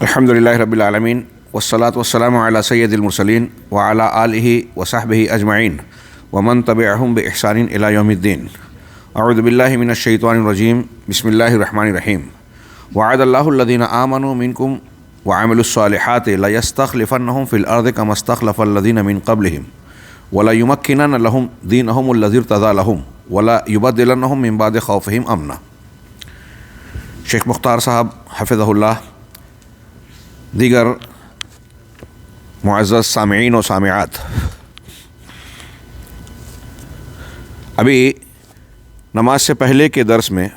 الحمد للہ رب العالمین والصلاة والسلام علی سید المرسلین وعلی آلہ وصحبہ اجمعین ومن تبعہم بإحسان الی یوم الدین. اعوذ باللہ من الشیطان الرجیم. بسم اللہ الرحمن الرحیم. وعد اللہ الذین آمنوا منکم وعملوا الصالحات لیستخلفنہم فی الارض کما استخلف الذین من قبلہم وليمكنن لهم دینہم الذی ارتضی لہم وليبدلنہم من بعد خوفہم امنا. شیخ مختار صاحب حفظہ اللہ، دیگر معزز سامعین و سامعات، ابھی نماز سے پہلے کے درس میں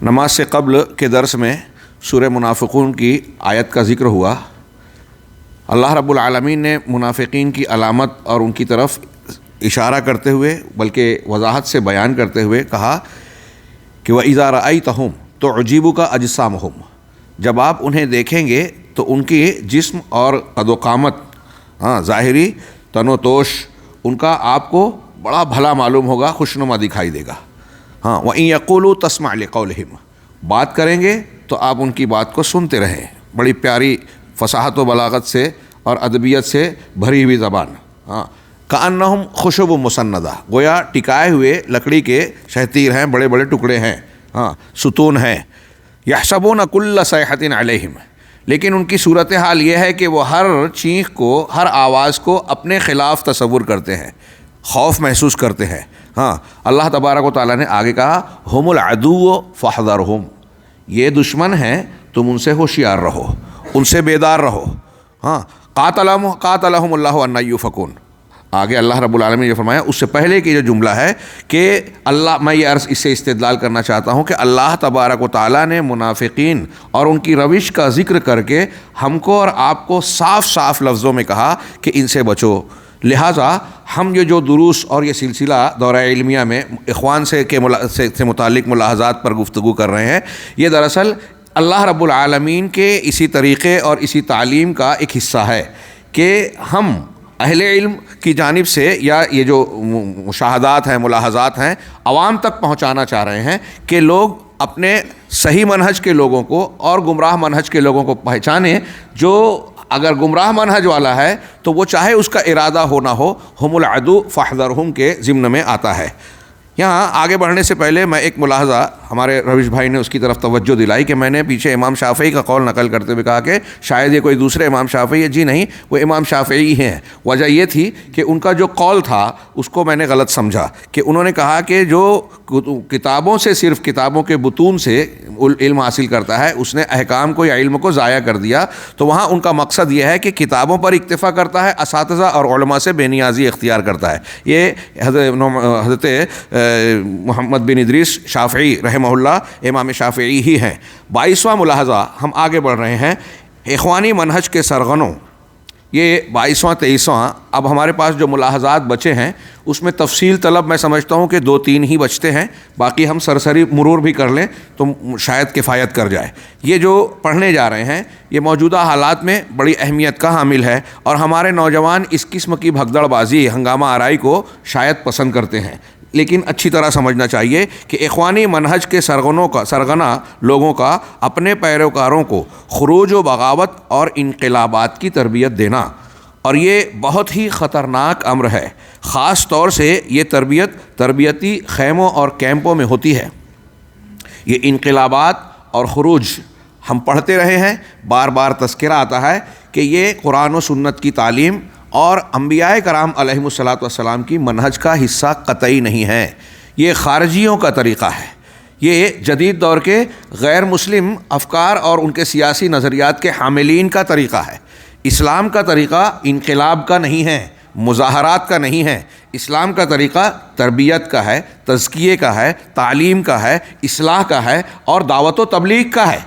نماز سے قبل کے درس میں سورہ منافقون کی آیت کا ذکر ہوا. اللہ رب العالمین نے منافقین کی علامت اور ان کی طرف اشارہ کرتے ہوئے بلکہ وضاحت سے بیان کرتے ہوئے کہا کہ وَإِذَا رَأَيْتَهُمْ تُعْجِبُكَ أَجْسَامُهُمْ، جب آپ انہیں دیکھیں گے تو ان کی جسم اور قد و قامت، ظاہری تن و توش ان کا آپ کو بڑا بھلا معلوم ہوگا، خوشنما دکھائی دے گا. وَإِن يَقُولُوا تَسْمَعْ لِقَوْلِهِمْ، بات کریں گے تو آپ ان کی بات کو سنتے رہیں. بڑی پیاری فصاحت و بلاغت سے اور ادبیت سے بھری ہوئی زبان. کأنہم خشب مسندہ، گویا ٹکائے ہوئے لکڑی کے شہتیر ہیں، بڑے بڑے ٹکڑے ہیں، ستون ہیں. یحسبون کل صیحۃ علیہم، لیکن ان کی صورتحال یہ ہے کہ وہ ہر چیخ کو، ہر آواز کو اپنے خلاف تصور کرتے ہیں، خوف محسوس کرتے ہیں. اللہ تبارک و تعالیٰ نے آگے کہا ہم العدو فاحذرہم، یہ دشمن ہیں، تم ان سے ہوشیار رہو، ان سے بیدار رہو. قاتلہم اللہ انا یؤفکون. آگے اللہ رب العالمین نے یہ فرمایا، اس سے پہلے کی جو جملہ ہے کہ اللہ، میں یہ عرض اس سے استدلال کرنا چاہتا ہوں کہ اللہ تبارک و تعالیٰ نے منافقین اور ان کی روش کا ذکر کر کے ہم کو اور آپ کو صاف صاف لفظوں میں کہا کہ ان سے بچو. لہٰذا ہم یہ جو دروس اور یہ سلسلہ دورہ علمیہ میں اخوان سے متعلق ملاحظات پر گفتگو کر رہے ہیں، یہ دراصل اللہ رب العالمین کے اسی طریقے اور اسی تعلیم کا ایک حصہ ہے کہ ہم اہل علم کی جانب سے یا یہ جو مشاہدات ہیں، ملاحظات ہیں، عوام تک پہنچانا چاہ رہے ہیں کہ لوگ اپنے صحیح منہج کے لوگوں کو اور گمراہ منہج کے لوگوں کو پہچانیں. جو اگر گمراہ منہج والا ہے تو وہ چاہے اس کا ارادہ ہو نہ ہو، ہم العدو فاحذرہم کے ضمن میں آتا ہے. یہاں آگے بڑھنے سے پہلے میں ایک ملاحظہ، ہمارے روش بھائی نے اس کی طرف توجہ دلائی کہ میں نے پیچھے امام شافعی کا قول نقل کرتے ہوئے کہا کہ شاید یہ کوئی دوسرے امام شافعی ہے. جی نہیں، وہ امام شافعی ہیں. وجہ یہ تھی کہ ان کا جو قول تھا اس کو میں نے غلط سمجھا کہ انہوں نے کہا کہ جو کتابوں سے، صرف کتابوں کے بطون سے علم حاصل کرتا ہے اس نے احکام کو یا علم کو ضائع کر دیا. تو وہاں ان کا مقصد یہ ہے کہ کتابوں پر اکتفا کرتا ہے، اساتذہ اور علماء سے بے نیازی اختیار کرتا ہے. یہ حضرت محمد بن ادریس شافعی رحمہ اللہ امام شافعی ہی ہیں. 22واں ملاحظہ ہم آگے بڑھ رہے ہیں. اخوانی منہج کے سرغنوں، یہ 22واں 23واں. اب ہمارے پاس جو ملاحظات بچے ہیں اس میں تفصیل طلب میں سمجھتا ہوں کہ 2-3 ہی بچتے ہیں، باقی ہم سرسری مرور بھی کر لیں تو شاید کفایت کر جائے. یہ جو پڑھنے جا رہے ہیں یہ موجودہ حالات میں بڑی اہمیت کا حامل ہے اور ہمارے نوجوان اس قسم کی بھگدڑ بازی، ہنگامہ آرائی کو شاید پسند کرتے ہیں. لیکن اچھی طرح سمجھنا چاہیے کہ اخوانی منہج کے سرغنہ لوگوں کا اپنے پیروکاروں کو خروج و بغاوت اور انقلابات کی تربیت دینا، اور یہ بہت ہی خطرناک امر ہے. خاص طور سے یہ تربیتی خیموں اور کیمپوں میں ہوتی ہے. یہ انقلابات اور خروج ہم پڑھتے رہے ہیں، بار بار تذکرہ آتا ہے کہ یہ قرآن و سنت کی تعلیم اور انبیاء کرام علیہم الصلاۃ والسلام کی منہج کا حصہ قطعی نہیں ہے. یہ خارجیوں کا طریقہ ہے. یہ جدید دور کے غیر مسلم افکار اور ان کے سیاسی نظریات کے حاملین کا طریقہ ہے. اسلام کا طریقہ انقلاب کا نہیں ہے، مظاہرات کا نہیں ہے. اسلام کا طریقہ تربیت کا ہے، تزکیے کا ہے، تعلیم کا ہے، اصلاح کا ہے اور دعوت و تبلیغ کا ہے.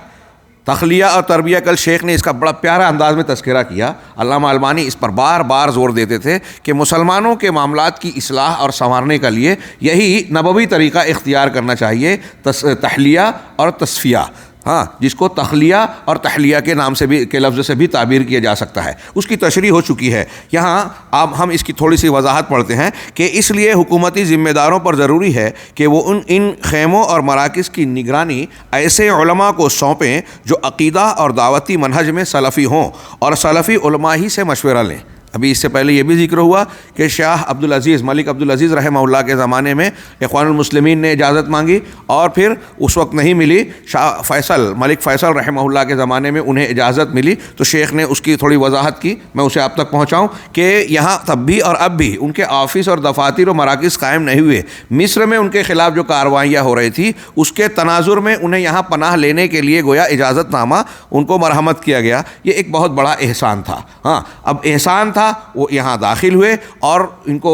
تخلیہ اور تربیہ، کل شیخ نے اس کا بڑا پیارا انداز میں تذکرہ کیا. علامہ البانی اس پر بار بار زور دیتے تھے کہ مسلمانوں کے معاملات کی اصلاح اور سنوارنے کے لیے یہی نبوی طریقہ اختیار کرنا چاہیے، تحلیہ اور تصفیہ. ہاں، جس کو تخلیہ اور تحلیہ کے نام سے بھی کے لفظ سے بھی تعبیر کیا جا سکتا ہے، اس کی تشریح ہو چکی ہے۔ یہاں اب ہم اس کی تھوڑی سی وضاحت پڑھتے ہیں کہ اس لیے حکومتی ذمہ داروں پر ضروری ہے کہ وہ ان خیموں اور مراکز کی نگرانی ایسے علماء کو سونپیں جو عقیدہ اور دعوتی منہج میں سلفی ہوں اور سلفی علماء ہی سے مشورہ لیں۔ ابھی اس سے پہلے یہ بھی ذکر ہوا کہ شاہ عبدالعزیز ملک عبدالعزیز رحمہ اللہ کے زمانے میں اخوان المسلمین نے اجازت مانگی اور پھر اس وقت نہیں ملی، شاہ فیصل ملک فیصل رحمہ اللہ کے زمانے میں انہیں اجازت ملی تو شیخ نے اس کی تھوڑی وضاحت کی، میں اسے آپ تک پہنچاؤں کہ یہاں تب بھی اور اب بھی ان کے آفس اور دفاتر و مراکز قائم نہیں ہوئے۔ مصر میں ان کے خلاف جو کارروائیاں ہو رہی تھی اس کے تناظر میں انہیں یہاں پناہ لینے کے لیے گویا اجازت نامہ ان کو مرحمت کیا گیا۔ یہ ایک بہت بڑا احسان تھا۔ ہاں، اب احسان تھا، وہ یہاں داخل ہوئے اور ان کو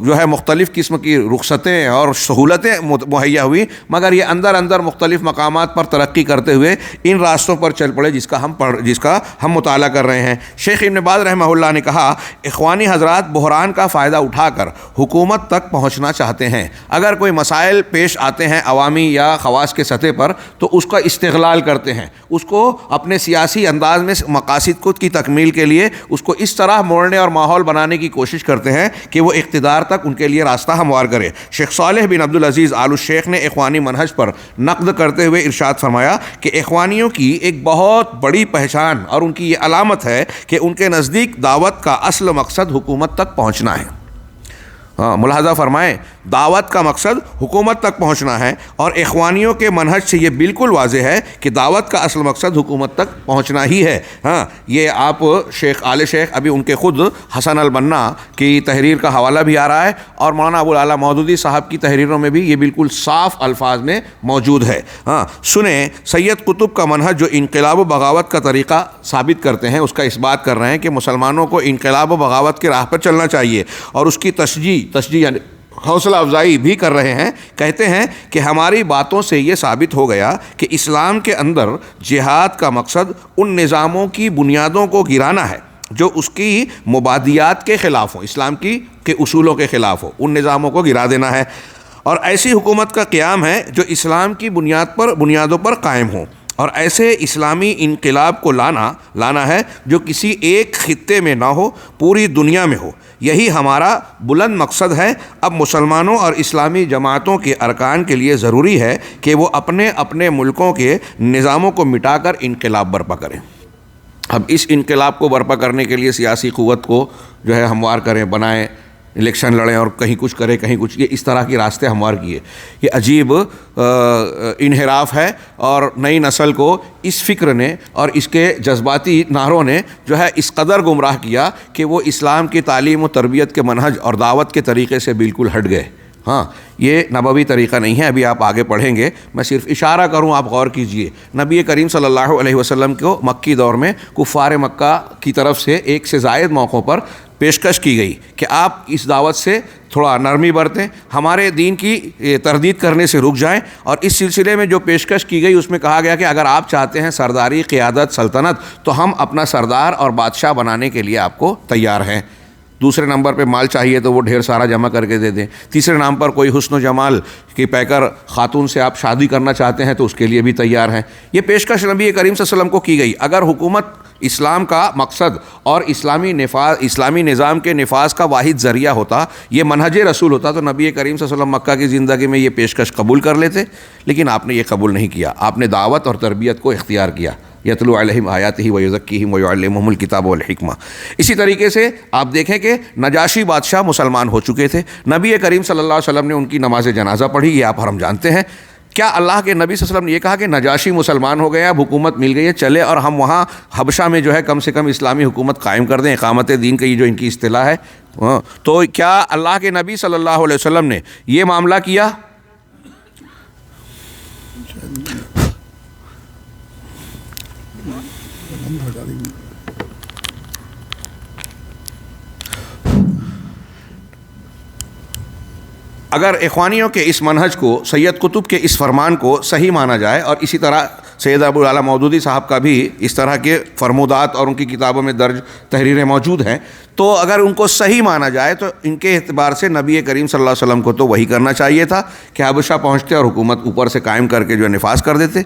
جو ہے مختلف قسم کی رخصتیں اور سہولتیں مہیا ہوئی، مگر یہ اندر اندر مختلف مقامات پر ترقی کرتے ہوئے ان راستوں پر چل پڑے جس کا ہم مطالعہ کر رہے ہیں۔ شیخ ابن باز رحمہ اللہ نے کہا، اخوانی حضرات بحران کا فائدہ اٹھا کر حکومت تک پہنچنا چاہتے ہیں۔ اگر کوئی مسائل پیش آتے ہیں عوامی یا خواص کے سطح پر تو اس کا استغلال کرتے ہیں، اس کو اپنے سیاسی انداز میں مقاصد کی تکمیل کے لیے اس کو اس طرح موڑنے اور ماحول بنانے کی کوشش کرتے ہیں کہ وہ اقتدار تک ان کے لیے راستہ ہموار کرے۔ شیخ صالح بن عبدالعزیز آل الشیخ نے اخوانی منہج پر نقد کرتے ہوئے ارشاد فرمایا کہ اخوانیوں کی ایک بہت بڑی پہچان اور ان کی یہ علامت ہے کہ ان کے نزدیک دعوت کا اصل مقصد حکومت تک پہنچنا ہے۔ ہاں، ملاحظہ فرمائیں، دعوت کا مقصد حکومت تک پہنچنا ہے اور اخوانیوں کے منہج سے یہ بالکل واضح ہے کہ دعوت کا اصل مقصد حکومت تک پہنچنا ہی ہے۔ ہاں، یہ آپ شیخ آل شیخ ابھی ان کے خود حسن البنا کی تحریر کا حوالہ بھی آ رہا ہے اور مولانا ابو العلا مودودی صاحب کی تحریروں میں بھی یہ بالکل صاف الفاظ میں موجود ہے۔ ہاں، سنیں، سید قطب کا منہج جو انقلاب و بغاوت کا طریقہ ثابت کرتے ہیں، اس کا اس بات کر رہے ہیں کہ مسلمانوں کو انقلاب و بغاوت کی راہ پر چلنا چاہیے اور اس کی تشجیع یعنی حوصلہ افزائی بھی کر رہے ہیں۔ کہتے ہیں کہ ہماری باتوں سے یہ ثابت ہو گیا کہ اسلام کے اندر جہاد کا مقصد ان نظاموں کی بنیادوں کو گرانا ہے جو اس کی مبادیات کے خلاف ہوں، اسلام کے اصولوں کے خلاف ہو، ان نظاموں کو گرا دینا ہے، اور ایسی حکومت کا قیام ہے جو اسلام کی بنیادوں پر قائم ہوں، اور ایسے اسلامی انقلاب کو لانا ہے جو کسی ایک خطے میں نہ ہو، پوری دنیا میں ہو۔ یہی ہمارا بلند مقصد ہے۔ اب مسلمانوں اور اسلامی جماعتوں کے ارکان کے لیے ضروری ہے کہ وہ اپنے اپنے ملکوں کے نظاموں کو مٹا کر انقلاب برپا کریں۔ اب اس انقلاب کو برپا کرنے کے لیے سیاسی قوت کو جو ہے ہموار کریں، بنائیں، الیکشن لڑیں اور کہیں کچھ کریں کہیں کچھ، یہ اس طرح کی راستے ہموار کیے۔ یہ عجیب انحراف ہے اور نئی نسل کو اس فکر نے اور اس کے جذباتی نعروں نے جو ہے اس قدر گمراہ کیا کہ وہ اسلام کی تعلیم و تربیت کے منہج اور دعوت کے طریقے سے بالکل ہٹ گئے۔ ہاں، یہ نبوی طریقہ نہیں ہے، ابھی آپ آگے پڑھیں گے، میں صرف اشارہ کروں، آپ غور کیجئے۔ نبی کریم صلی اللہ علیہ وسلم کو مکی دور میں کفار مکہ کی طرف سے ایک سے زائد موقعوں پر پیشکش کی گئی کہ آپ اس دعوت سے تھوڑا نرمی برتیں، ہمارے دین کی تردید کرنے سے رک جائیں، اور اس سلسلے میں جو پیشکش کی گئی اس میں کہا گیا کہ اگر آپ چاہتے ہیں سرداری، قیادت، سلطنت، تو ہم اپنا سردار اور بادشاہ بنانے کے لیے آپ کو تیار ہیں۔ دوسرے نمبر پہ مال چاہیے تو وہ ڈھیر سارا جمع کر کے دے دیں۔ تیسرے نام پر کوئی حسن و جمال کی پیکر خاتون سے آپ شادی کرنا چاہتے ہیں تو اس کے لیے بھی تیار ہیں۔ یہ پیشکش نبی کریم صلی اللہ علیہ وسلم کو کی گئی۔ اگر حکومت اسلام کا مقصد اور اسلامی نظام کے نفاذ کا واحد ذریعہ ہوتا، یہ منہج رسول ہوتا، تو نبی کریم صلی اللہ علیہ وسلم مکہ کی زندگی میں یہ پیشکش قبول کر لیتے، لیکن آپ نے یہ قبول نہیں کیا۔ آپ نے دعوت اور تربیت کو اختیار کیا۔ یتلو علیہم آیاتہ ویزکیہم ویعلمہم الکتاب والحکمہ۔ اسی طریقے سے آپ دیکھیں کہ نجاشی بادشاہ مسلمان ہو چکے تھے، نبی کریم صلی اللہ علیہ وسلم نے ان کی نماز جنازہ پڑھی، یہ آپ ہم جانتے ہیں۔ کیا اللہ کے نبی صلی اللہ علیہ وسلم نے یہ کہا کہ نجاشی مسلمان ہو گئے، اب حکومت مل گئی ہے، چلے اور ہم وہاں حبشہ میں جو ہے کم سے کم اسلامی حکومت قائم کر دیں، اقامت دین کی جو ان کی اصطلاح ہے؟ تو کیا اللہ کے نبی صلی اللہ علیہ وسلم نے یہ معاملہ کیا؟ اگر اخوانیوں کے اس منہج کو، سید قطب کے اس فرمان کو صحیح مانا جائے، اور اسی طرح سید ابو العلا مودودی صاحب کا بھی اس طرح کے فرمودات اور ان کی کتابوں میں درج تحریریں موجود ہیں، تو اگر ان کو صحیح مانا جائے تو ان کے اعتبار سے نبی کریم صلی اللہ علیہ وسلم کو تو وہی کرنا چاہیے تھا کہ حبشہ پہنچتے اور حکومت اوپر سے قائم کر کے جو نفاذ کر دیتے۔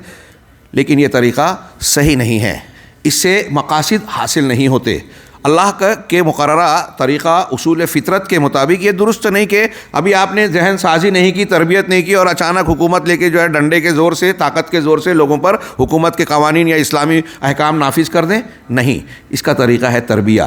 لیکن یہ طریقہ صحیح نہیں ہے، اس سے مقاصد حاصل نہیں ہوتے۔ اللہ کے مقررہ طریقہ اصول فطرت کے مطابق یہ درست نہیں کہ ابھی آپ نے ذہن سازی نہیں کی، تربیت نہیں کی اور اچانک حکومت لے کے جو ہے ڈنڈے کے زور سے، طاقت کے زور سے لوگوں پر حکومت کے قوانین یا اسلامی احکام نافذ کر دیں۔ نہیں، اس کا طریقہ ہے تربیہ،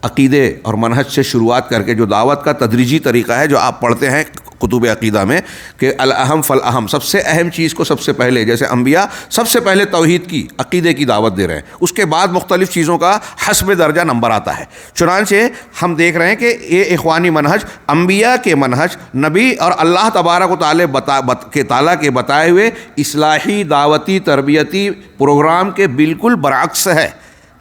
عقیدے اور منہج سے شروعات کر کے جو دعوت کا تدریجی طریقہ ہے جو آپ پڑھتے ہیں کتب عقیدہ میں کہ الاہم فالاہم، سب سے اہم چیز کو سب سے پہلے، جیسے انبیاء سب سے پہلے توحید کی، عقیدے کی دعوت دے رہے ہیں، اس کے بعد مختلف چیزوں کا حسب درجہ نمبر آتا ہے۔ چنانچہ ہم دیکھ رہے ہیں کہ یہ اخوانی منہج انبیاء کے منہج، نبی اور اللہ تبارک و تعالیٰ کے بتائے ہوئے اصلاحی دعوتی تربیتی پروگرام کے بالکل برعکس ہے۔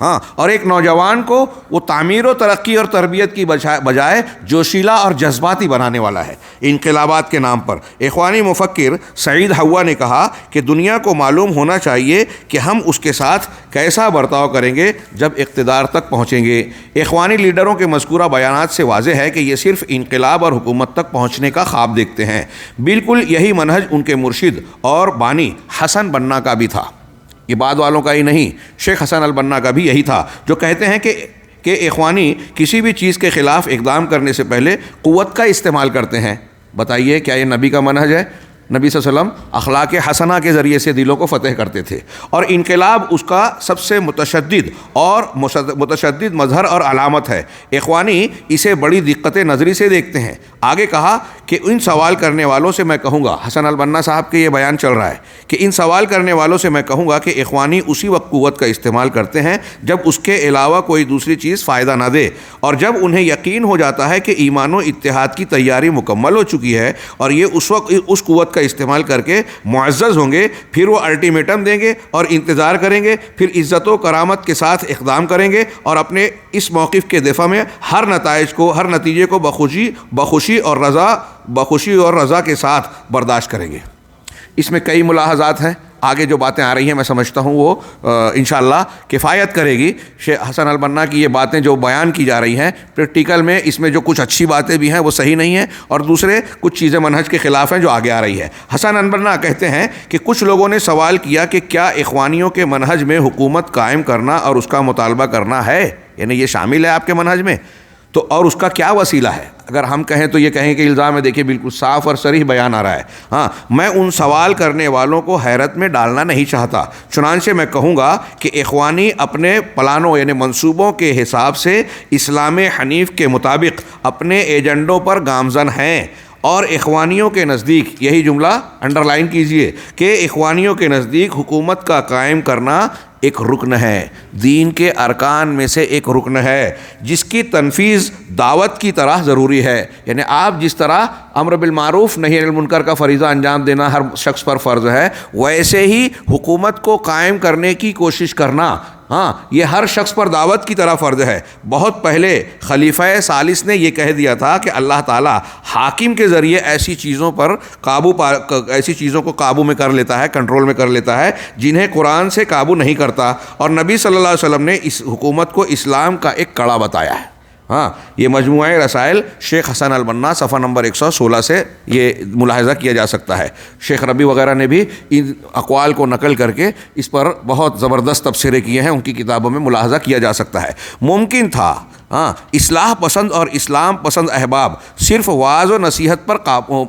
ہاں، اور ایک نوجوان کو وہ تعمیر و ترقی اور تربیت کی بجائے جوشیلا اور جذباتی بنانے والا ہے انقلابات کے نام پر۔ اخوانی مفکر سعید حوا نے کہا کہ دنیا کو معلوم ہونا چاہیے کہ ہم اس کے ساتھ کیسا برتاؤ کریں گے جب اقتدار تک پہنچیں گے۔ اخوانی لیڈروں کے مذکورہ بیانات سے واضح ہے کہ یہ صرف انقلاب اور حکومت تک پہنچنے کا خواب دیکھتے ہیں۔ بالکل یہی منہج ان کے مرشد اور بانی حسن بنا کا بھی تھا، یہ بعد والوں کا ہی نہیں، شیخ حسن البنا کا بھی یہی تھا، جو کہتے ہیں کہ اخوانی کسی بھی چیز کے خلاف اقدام کرنے سے پہلے قوت کا استعمال کرتے ہیں۔ بتائیے کیا یہ نبی کا منہج ہے؟ نبی صلی اللہ علیہ وسلم اخلاق حسنہ کے ذریعے سے دلوں کو فتح کرتے تھے، اور انقلاب اس کا سب سے متشدد مظہر اور علامت ہے۔ اخوانی اسے بڑی دقت نظری سے دیکھتے ہیں۔ آگے کہا کہ ان سوال کرنے والوں سے میں کہوں گا، حسن البنا صاحب کے یہ بیان چل رہا ہے کہ ان سوال کرنے والوں سے میں کہوں گا کہ اخوانی اسی وقت قوت کا استعمال کرتے ہیں جب اس کے علاوہ کوئی دوسری چیز فائدہ نہ دے، اور جب انہیں یقین ہو جاتا ہے کہ ایمان و اتحاد کی تیاری مکمل ہو چکی ہے اور یہ اس وقت اس قوت کا استعمال کر کے معزز ہوں گے، پھر وہ الٹیمیٹم دیں گے اور انتظار کریں گے، پھر عزت و کرامت کے ساتھ اقدام کریں گے اور اپنے اس موقف کے دفاع میں ہر نتیجے کو بخوشی اور رضا کے ساتھ برداشت کریں گے۔ اس میں کئی ملاحظات ہیں، آگے جو باتیں آ رہی ہیں میں سمجھتا ہوں وہ انشاءاللہ کفایت کرے گی۔ شیخ حسن البنا کی یہ باتیں جو بیان کی جا رہی ہیں پریکٹیکل میں، اس میں جو کچھ اچھی باتیں بھی ہیں وہ صحیح نہیں ہیں، اور دوسرے کچھ چیزیں منہج کے خلاف ہیں جو آگے آ رہی ہے۔ حسن البنا کہتے ہیں کہ کچھ لوگوں نے سوال کیا کہ کیا اخوانیوں کے منہج میں حکومت قائم کرنا اور اس کا مطالبہ کرنا ہے، یعنی یہ شامل ہے آپ کے منہج میں، تو اور اس کا کیا وسیلہ ہے؟ اگر ہم کہیں تو یہ کہیں کہ الزام ہے، دیکھیے بالکل صاف اور صریح بیان آ رہا ہے۔ ہاں، میں ان سوال کرنے والوں کو حیرت میں ڈالنا نہیں چاہتا، چنانچہ میں کہوں گا کہ اخوانی اپنے پلانوں یعنی منصوبوں کے حساب سے اسلام حنیف کے مطابق اپنے ایجنڈوں پر گامزن ہیں، اور اخوانیوں کے نزدیک، یہی جملہ انڈر لائن کیجئے، کہ اخوانیوں کے نزدیک حکومت کا قائم کرنا ایک رکن ہے، دین کے ارکان میں سے ایک رکن ہے، جس کی تنفیذ دعوت کی طرح ضروری ہے۔ یعنی آپ جس طرح امر بالمعروف نہی عن المنکر کا فریضہ انجام دینا ہر شخص پر فرض ہے، ویسے ہی حکومت کو قائم کرنے کی کوشش کرنا، ہاں، یہ ہر شخص پر دعوت کی طرح فرض ہے۔ بہت پہلے خلیفہ ثالث نے یہ کہہ دیا تھا کہ اللہ تعالیٰ حاکم کے ذریعے ایسی چیزوں کو قابو میں کر لیتا ہے، کنٹرول میں کر لیتا ہے جنہیں قرآن سے قابو نہیں کرتا، اور نبی صلی اللہ علیہ وسلم نے اس حکومت کو اسلام کا ایک کڑا بتایا ہے۔ ہاں، یہ مجموعہ رسائل شیخ حسن البنا صفحہ نمبر 116 سے یہ ملاحظہ کیا جا سکتا ہے۔ شیخ ربی وغیرہ نے بھی ان اقوال کو نقل کر کے اس پر بہت زبردست تبصرے کیے ہیں، ان کی کتابوں میں ملاحظہ کیا جا سکتا ہے۔ ممکن تھا اصلاح پسند اور اسلام پسند احباب صرف وعظ و نصیحت پر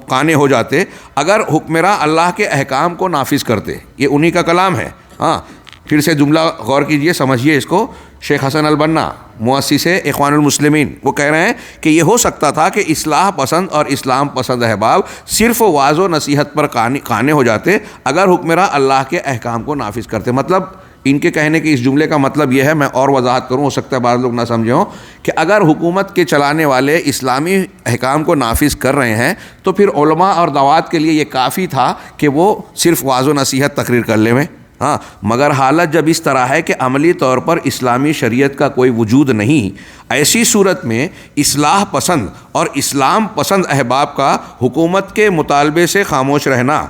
قانے ہو جاتے اگر حکمراں اللہ کے احکام کو نافذ کرتے۔ یہ انہی کا کلام ہے۔ ہاں، پھر سے جملہ غور کیجئے، سمجھیے اس کو۔ شیخ حسن البنا مؤسس اخوان المسلمین، وہ کہہ رہے ہیں کہ یہ ہو سکتا تھا کہ اصلاح پسند اور اسلام پسند احباب صرف وعظ و نصیحت پر قانے ہو جاتے اگر حکمراں اللہ کے احکام کو نافذ کرتے۔ مطلب ان کے کہنے کے اس جملے کا مطلب یہ ہے، میں اور وضاحت کروں، ہو سکتا ہے بعض لوگ نہ سمجھے ہوں، کہ اگر حکومت کے چلانے والے اسلامی احکام کو نافذ کر رہے ہیں تو پھر علماء اور دعوات کے لیے یہ کافی تھا کہ وہ صرف وعظ و نصیحت تقریر کر لیں۔ ہاں، مگر حالت جب اس طرح ہے کہ عملی طور پر اسلامی شریعت کا کوئی وجود نہیں، ایسی صورت میں اصلاح پسند اور اسلام پسند احباب کا حکومت کے مطالبے سے خاموش رہنا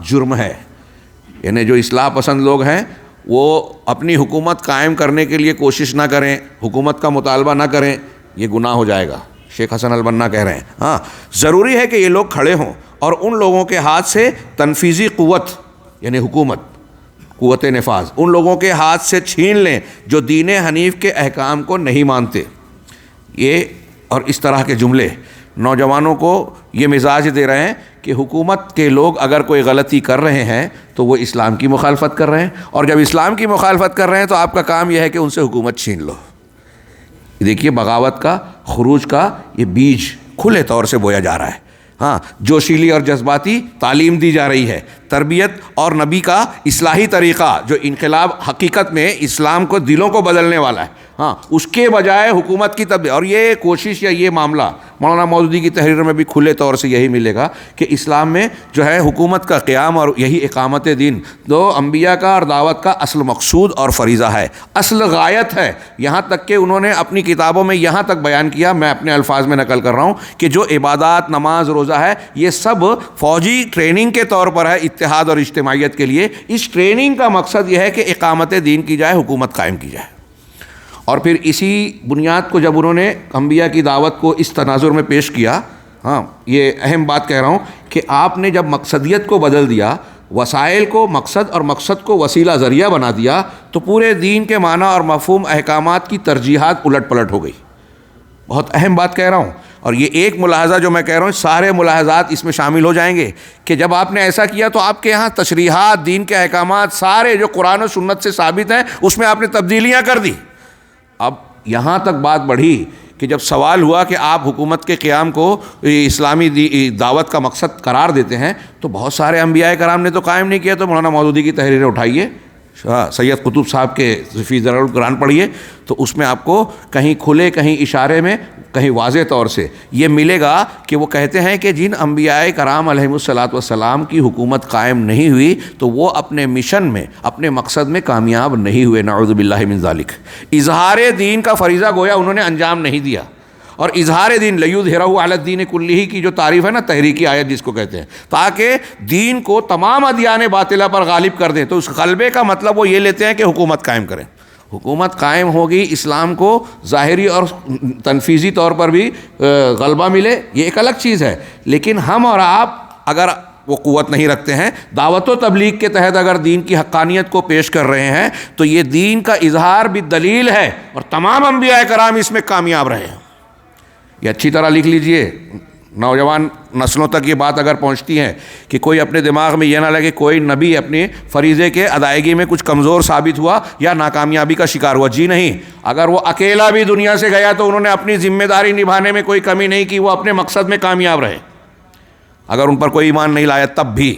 جرم ہے۔ یعنی جو اصلاح پسند لوگ ہیں وہ اپنی حکومت قائم کرنے کے لیے کوشش نہ کریں، حکومت کا مطالبہ نہ کریں، یہ گناہ ہو جائے گا۔ شیخ حسن البنا کہہ رہے ہیں ہاں، ضروری ہے کہ یہ لوگ کھڑے ہوں اور ان لوگوں کے ہاتھ سے تنفیذی قوت یعنی حکومت قوت نفاذ، ان لوگوں کے ہاتھ سے چھین لیں جو دین حنیف کے احکام کو نہیں مانتے۔ یہ اور اس طرح کے جملے نوجوانوں کو یہ مزاج دے رہے ہیں کہ حکومت کے لوگ اگر کوئی غلطی کر رہے ہیں تو وہ اسلام کی مخالفت کر رہے ہیں، اور جب اسلام کی مخالفت کر رہے ہیں تو آپ کا کام یہ ہے کہ ان سے حکومت چھین لو۔ دیکھیے بغاوت کا، خروج کا یہ بیج کھلے طور سے بویا جا رہا ہے۔ ہاں، جوشیلی اور جذباتی تعلیم دی جا رہی ہے، تربیت اور نبی کا اصلاحی طریقہ جو انقلاب حقیقت میں اسلام کو دلوں کو بدلنے والا ہے، ہاں، اس کے بجائے حکومت کی تبدیلی۔ اور یہ کوشش یا یہ معاملہ مولانا مودودی کی تحریر میں بھی کھلے طور سے یہی ملے گا کہ اسلام میں جو ہے حکومت کا قیام اور یہی اقامت دین تو انبیاء کا اور دعوت کا اصل مقصود اور فریضہ ہے، اصل غایت ہے۔ یہاں تک کہ انہوں نے اپنی کتابوں میں یہاں تک بیان کیا، میں اپنے الفاظ میں نقل کر رہا ہوں، کہ جو عبادات، نماز، روزہ ہے، یہ سب فوجی ٹریننگ کے طور پر ہے اتحاد اور اجتماعیت کے لیے۔ اس ٹریننگ کا مقصد یہ ہے کہ اقامت دین کی جائے، حکومت قائم کی جائے۔ اور پھر اسی بنیاد کو جب انہوں نے انبیاء کی دعوت کو اس تناظر میں پیش کیا، ہاں یہ اہم بات کہہ رہا ہوں کہ آپ نے جب مقصدیت کو بدل دیا، وسائل کو مقصد اور مقصد کو وسیلہ ذریعہ بنا دیا، تو پورے دین کے معنی اور مفہوم احکامات کی ترجیحات الٹ پلٹ ہو گئی۔ بہت اہم بات کہہ رہا ہوں، اور یہ ایک ملاحظہ جو میں کہہ رہا ہوں، سارے ملاحظات اس میں شامل ہو جائیں گے کہ جب آپ نے ایسا کیا تو آپ کے یہاں تشریحات، دین کے احکامات سارے جو قرآن و سنت سے ثابت ہیں اس میں آپ نے تبدیلیاں کر دی۔ اب یہاں تک بات بڑھی کہ جب سوال ہوا کہ آپ حکومت کے قیام کو اسلامی دعوت کا مقصد قرار دیتے ہیں، تو بہت سارے انبیاء کرام نے تو قائم نہیں کیا، تو مولانا مودودی کی تحریریں اٹھائیے، سید قطب صاحب کے فی ذرائع القرآن پڑھیے، تو اس میں آپ کو کہیں کھلے، کہیں اشارے میں، کہیں واضح طور سے یہ ملے گا کہ وہ کہتے ہیں کہ جن انبیاء کرام علیہم الصلاۃ والسلام کی حکومت قائم نہیں ہوئی تو وہ اپنے مشن میں، اپنے مقصد میں کامیاب نہیں ہوئے، نعوذ باللہ من ذالک۔ اظہار دین کا فریضہ گویا انہوں نے انجام نہیں دیا، اور اظہار دین لیظہرہ علی الدین کلہ کی جو تعریف ہے نا، تحریکی آیت جس کو کہتے ہیں، تاکہ دین کو تمام ادیان باطلہ پر غالب کر دیں، تو اس غلبے کا مطلب وہ یہ لیتے ہیں کہ حکومت قائم کریں۔ حکومت قائم ہوگی، اسلام کو ظاہری اور تنفیذی طور پر بھی غلبہ ملے، یہ ایک الگ چیز ہے، لیکن ہم اور آپ اگر وہ قوت نہیں رکھتے ہیں، دعوت و تبلیغ کے تحت اگر دین کی حقانیت کو پیش کر رہے ہیں، تو یہ دین کا اظہار بالدلیل ہے، اور تمام انبیاء کرام اس میں کامیاب رہے ہیں۔ یہ اچھی طرح لکھ لیجئے، نوجوان نسلوں تک یہ بات اگر پہنچتی ہے کہ کوئی اپنے دماغ میں یہ نہ لگے کوئی نبی اپنے فریضے کے ادائیگی میں کچھ کمزور ثابت ہوا یا ناکامیابی کا شکار ہوا، جی نہیں، اگر وہ اکیلا بھی دنیا سے گیا تو انہوں نے اپنی ذمہ داری نبھانے میں کوئی کمی نہیں کی، وہ اپنے مقصد میں کامیاب رہے، اگر ان پر کوئی ایمان نہیں لایا تب بھی۔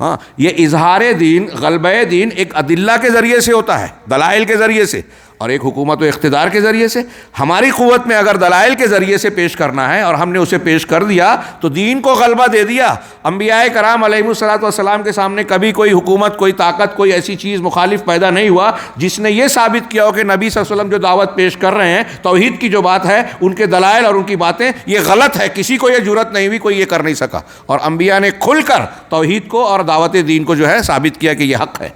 ہاں، یہ اظہار دین، غلبہ دین ایک ادلہ کے ذریعے سے ہوتا ہے، دلائل کے ذریعے سے، اور ایک حکومت و اقتدار کے ذریعے سے۔ ہماری قوت میں اگر دلائل کے ذریعے سے پیش کرنا ہے اور ہم نے اسے پیش کر دیا تو دین کو غلبہ دے دیا۔ انبیاء کرام علیہم الصلاۃ والسلام کے سامنے کبھی کوئی حکومت، کوئی طاقت، کوئی ایسی چیز مخالف پیدا نہیں ہوا جس نے یہ ثابت کیا ہو کہ نبی صلی اللہ علیہ وسلم جو دعوت پیش کر رہے ہیں، توحید کی جو بات ہے، ان کے دلائل اور ان کی باتیں یہ غلط ہے، کسی کو یہ جرأت نہیں ہوئی، کوئی یہ کر نہیں سکا، اور انبیاء نے کھل کر توحید کو اور دعوت دین کو جو ہے ثابت کیا کہ یہ حق ہے،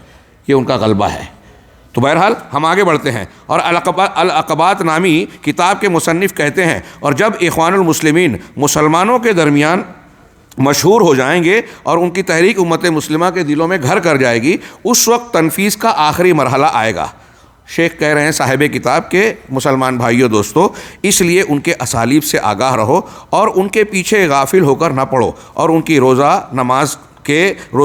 یہ ان کا غلبہ ہے۔ تو بہرحال ہم آگے بڑھتے ہیں، اور العقبات نامی کتاب کے مصنف کہتے ہیں، اور جب اخوان المسلمین مسلمانوں کے درمیان مشہور ہو جائیں گے اور ان کی تحریک امت مسلمہ کے دلوں میں گھر کر جائے گی، اس وقت تنفیذ کا آخری مرحلہ آئے گا۔ شیخ کہہ رہے ہیں صاحب کتاب کے مسلمان بھائیوں دوستو، اس لیے ان کے اسالیب سے آگاہ رہو اور ان کے پیچھے غافل ہو کر نہ پڑو، اور ان کی روزہ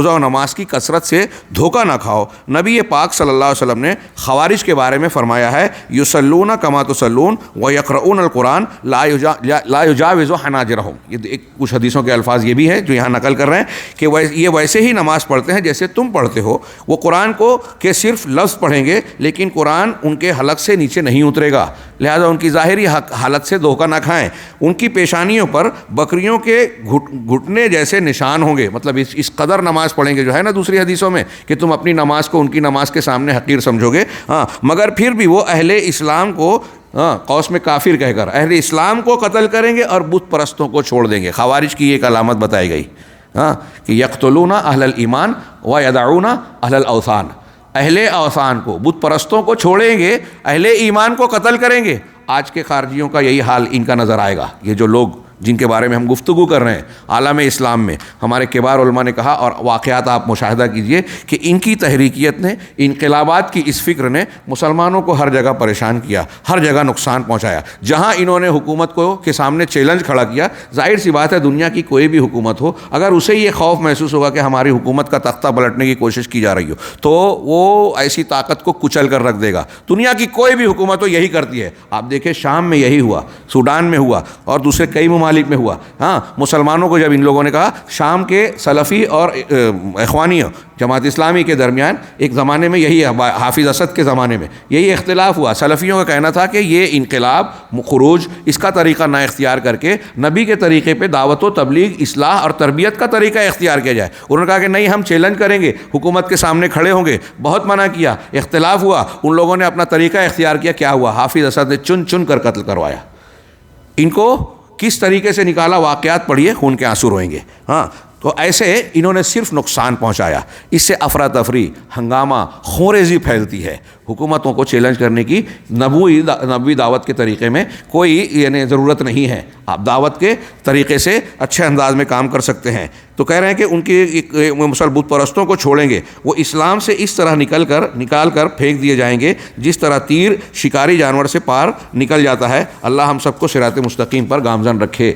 و نماز کی کثرت سے دھوکہ نہ کھاؤ۔ نبی پاک صلی اللہ علیہ وسلم نے خوارج کے بارے میں فرمایا ہے، یصلون کما تصلون ویقرؤون القرآن لا یجاوز حناجرہم۔ یہ کچھ حدیثوں کے الفاظ یہ بھی ہیں جو یہاں نقل کر رہے ہیں کہ یہ ویسے ہی نماز پڑھتے ہیں جیسے تم پڑھتے ہو، وہ قرآن کو کہ صرف لفظ پڑھیں گے لیکن قرآن ان کے حلق سے نیچے نہیں اترے گا، لہذا ان کی ظاہری حالت سے دھوکہ نہ کھائیں۔ ان کی پیشانیوں پر بکریوں کے گھٹنے جیسے نشان ہوں گے، مطلب اس قدر نماز پڑھیں گے، جو ہے نا دوسری حدیثوں میں کہ تم اپنی نماز کو ان کی نماز کے سامنے حقیر سمجھو گے، ہاں، مگر پھر بھی وہ اہل اسلام کو قوس میں کافر کہہ کر اہل اسلام کو قتل کریں گے اور بت پرستوں کو چھوڑ دیں گے۔ خوارج کی ایک علامت بتائی گئی کہ یقتلون اہل الایمان ویدعون اہل الاوثان، اہل اوثان کو، بت پرستوں کو چھوڑیں گے، اہل ایمان کو قتل کریں گے۔ آج کے خارجیوں کا یہی حال ان کا نظر آئے گا، یہ جو لوگ جن کے بارے میں ہم گفتگو کر رہے ہیں عالم اسلام میں، ہمارے کبار علماء نے کہا، اور واقعات آپ مشاہدہ کیجئے کہ ان کی تحریکیت نے، انقلابات کی اس فکر نے مسلمانوں کو ہر جگہ پریشان کیا، ہر جگہ نقصان پہنچایا۔ جہاں انہوں نے حکومت کو کے سامنے چیلنج کھڑا کیا، ظاہر سی بات ہے دنیا کی کوئی بھی حکومت ہو، اگر اسے یہ خوف محسوس ہوگا کہ ہماری حکومت کا تختہ پلٹنے کی کوشش کی جا رہی ہو تو وہ ایسی طاقت کو کچل کر رکھ دے گا۔ دنیا کی کوئی بھی حکومت ہو یہی کرتی ہے، آپ دیکھیں شام میں یہی ہوا، سوڈان میں ہوا، اور دوسرے کئی ممالک میں ہوا۔ ہاں، مسلمانوں کو جب ان لوگوں نے کہا، شام کے سلفی اور اخوانی جماعت اسلامی کے درمیان ایک زمانے میں یہی حافظ اسد کے زمانے میں یہی اختلاف ہوا، سلفیوں کا کہنا تھا کہ یہ انقلاب خروج اس کا طریقہ نہ اختیار کر کے نبی کے طریقے پہ دعوت و تبلیغ، اصلاح اور تربیت کا طریقہ اختیار کیا جائے۔ انہوں نے کہا کہ نہیں، ہم چیلنج کریں گے، حکومت کے سامنے کھڑے ہوں گے۔ بہت منع کیا، اختلاف ہوا، ان لوگوں نے اپنا طریقہ اختیار کیا۔ کیا ہوا؟ حافظ اسد نے چن چن کر قتل کروایا۔ ان کو کس طریقے سے نکالا، واقعات پڑھیے، خون کے آنسو روئیں گے۔ ہاں، تو ایسے انہوں نے صرف نقصان پہنچایا۔ اس سے افراتفری، ہنگامہ، خونریزی پھیلتی ہے۔ حکومتوں کو چیلنج کرنے کی نبوی دعوت کے طریقے میں کوئی یعنی ضرورت نہیں ہے، آپ دعوت کے طریقے سے اچھے انداز میں کام کر سکتے ہیں۔ تو کہہ رہے ہیں کہ ان کی مسلم بت پرستوں کو چھوڑیں گے، وہ اسلام سے اس طرح نکال کر پھینک دیے جائیں گے جس طرح تیر شکاری جانور سے پار نکل جاتا ہے۔ اللہ ہم سب کو صراط مستقیم پر گامزن رکھے۔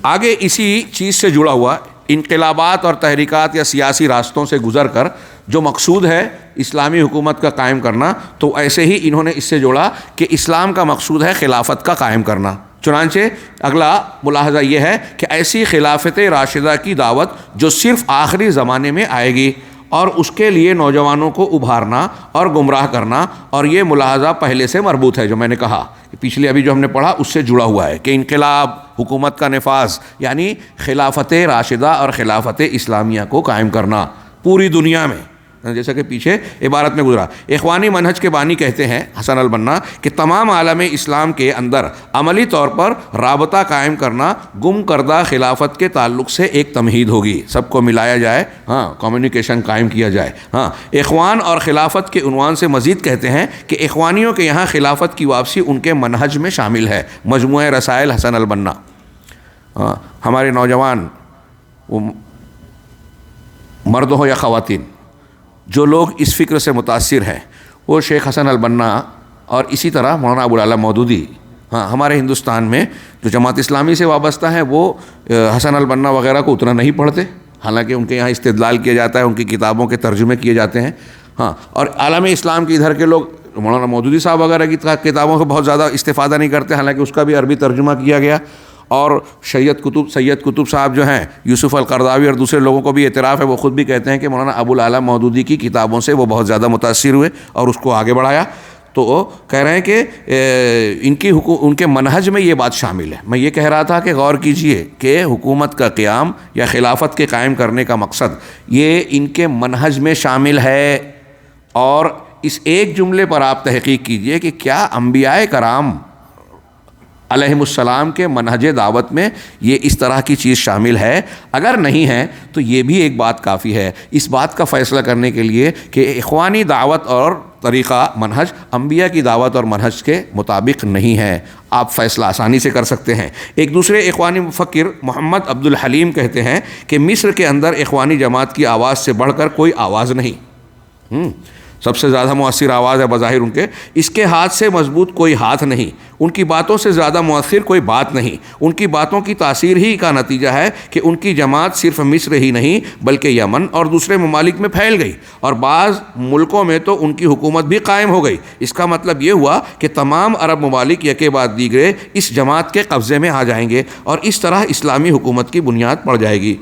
آگے اسی چیز سے جڑا ہوا انقلابات اور تحریکات یا سیاسی راستوں سے گزر کر جو مقصود ہے اسلامی حکومت کا قائم کرنا، تو ایسے ہی انہوں نے اس سے جوڑا کہ اسلام کا مقصود ہے خلافت کا قائم کرنا۔ چنانچہ اگلا ملاحظہ یہ ہے کہ ایسی خلافت راشدہ کی دعوت جو صرف آخری زمانے میں آئے گی، اور اس کے لیے نوجوانوں کو ابھارنا اور گمراہ کرنا، اور یہ ملاحظہ پہلے سے مربوط ہے جو میں نے کہا، پچھلے ابھی جو ہم نے پڑھا اس سے جڑا ہوا ہے کہ انقلاب، حکومت کا نفاذ، یعنی خلافت راشدہ اور خلافت اسلامیہ کو قائم کرنا پوری دنیا میں، جیسا کہ پیچھے عبارت میں گزرا۔ اخوانی منہج کے بانی کہتے ہیں حسن البنا کہ تمام عالم اسلام کے اندر عملی طور پر رابطہ قائم کرنا گم کردہ خلافت کے تعلق سے ایک تمہید ہوگی، سب کو ملایا جائے، ہاں، کمیونیکیشن قائم کیا جائے۔ ہاں، اخوان اور خلافت کے عنوان سے مزید کہتے ہیں کہ اخوانیوں کے یہاں خلافت کی واپسی ان کے منہج میں شامل ہے۔ مجموعہ رسائل حسن البنا۔ ہاں، ہمارے نوجوان، وہ مرد ہو یا خواتین، جو لوگ اس فکر سے متاثر ہیں، وہ شیخ حسن البنا اور اسی طرح مولانا ابو العلا مودودی، ہاں، ہمارے ہندوستان میں جو جماعت اسلامی سے وابستہ ہیں وہ حسن البنا وغیرہ کو اتنا نہیں پڑھتے، حالانکہ ان کے یہاں استدلال کیا جاتا ہے، ان کی کتابوں کے ترجمے کیے جاتے ہیں۔ ہاں، اور عالم اسلام کی ادھر کے لوگ مولانا مودودی صاحب وغیرہ کی کتابوں سے بہت زیادہ استفادہ نہیں کرتے، حالانکہ اس کا بھی عربی ترجمہ کیا گیا۔ اور سید قطب صاحب جو ہیں، یوسف القرضاوی اور دوسرے لوگوں کو بھی اعتراف ہے، وہ خود بھی کہتے ہیں کہ مولانا ابو العلا مودودی کی کتابوں سے وہ بہت زیادہ متاثر ہوئے اور اس کو آگے بڑھایا۔ تو وہ کہہ رہے ہیں کہ ان کے منہج میں یہ بات شامل ہے۔ میں یہ کہہ رہا تھا کہ غور کیجئے کہ حکومت کا قیام یا خلافت کے قائم کرنے کا مقصد یہ ان کے منہج میں شامل ہے۔ اور اس ایک جملے پر آپ تحقیق کیجئے کہ کیا انبیاء کرام علیہم السلام کے منہج دعوت میں یہ اس طرح کی چیز شامل ہے؟ اگر نہیں ہے تو یہ بھی ایک بات کافی ہے اس بات کا فیصلہ کرنے کے لیے کہ اخوانی دعوت اور طریقہ منہج انبیاء کی دعوت اور منہج کے مطابق نہیں ہے۔ آپ فیصلہ آسانی سے کر سکتے ہیں۔ ایک دوسرے اخوانی مفکر محمد عبد الحلیم کہتے ہیں کہ مصر کے اندر اخوانی جماعت کی آواز سے بڑھ کر کوئی آواز نہیں، سب سے زیادہ مؤثر آواز ہے بظاہر ان کے، اس کے ہاتھ سے مضبوط کوئی ہاتھ نہیں، ان کی باتوں سے زیادہ مؤثر کوئی بات نہیں، ان کی باتوں کی تاثیر ہی کا نتیجہ ہے کہ ان کی جماعت صرف مصر ہی نہیں بلکہ یمن اور دوسرے ممالک میں پھیل گئی، اور بعض ملکوں میں تو ان کی حکومت بھی قائم ہو گئی۔ اس کا مطلب یہ ہوا کہ تمام عرب ممالک یکے بعد دیگرے اس جماعت کے قبضے میں آ جائیں گے اور اس طرح اسلامی حکومت کی بنیاد پڑ جائے گی۔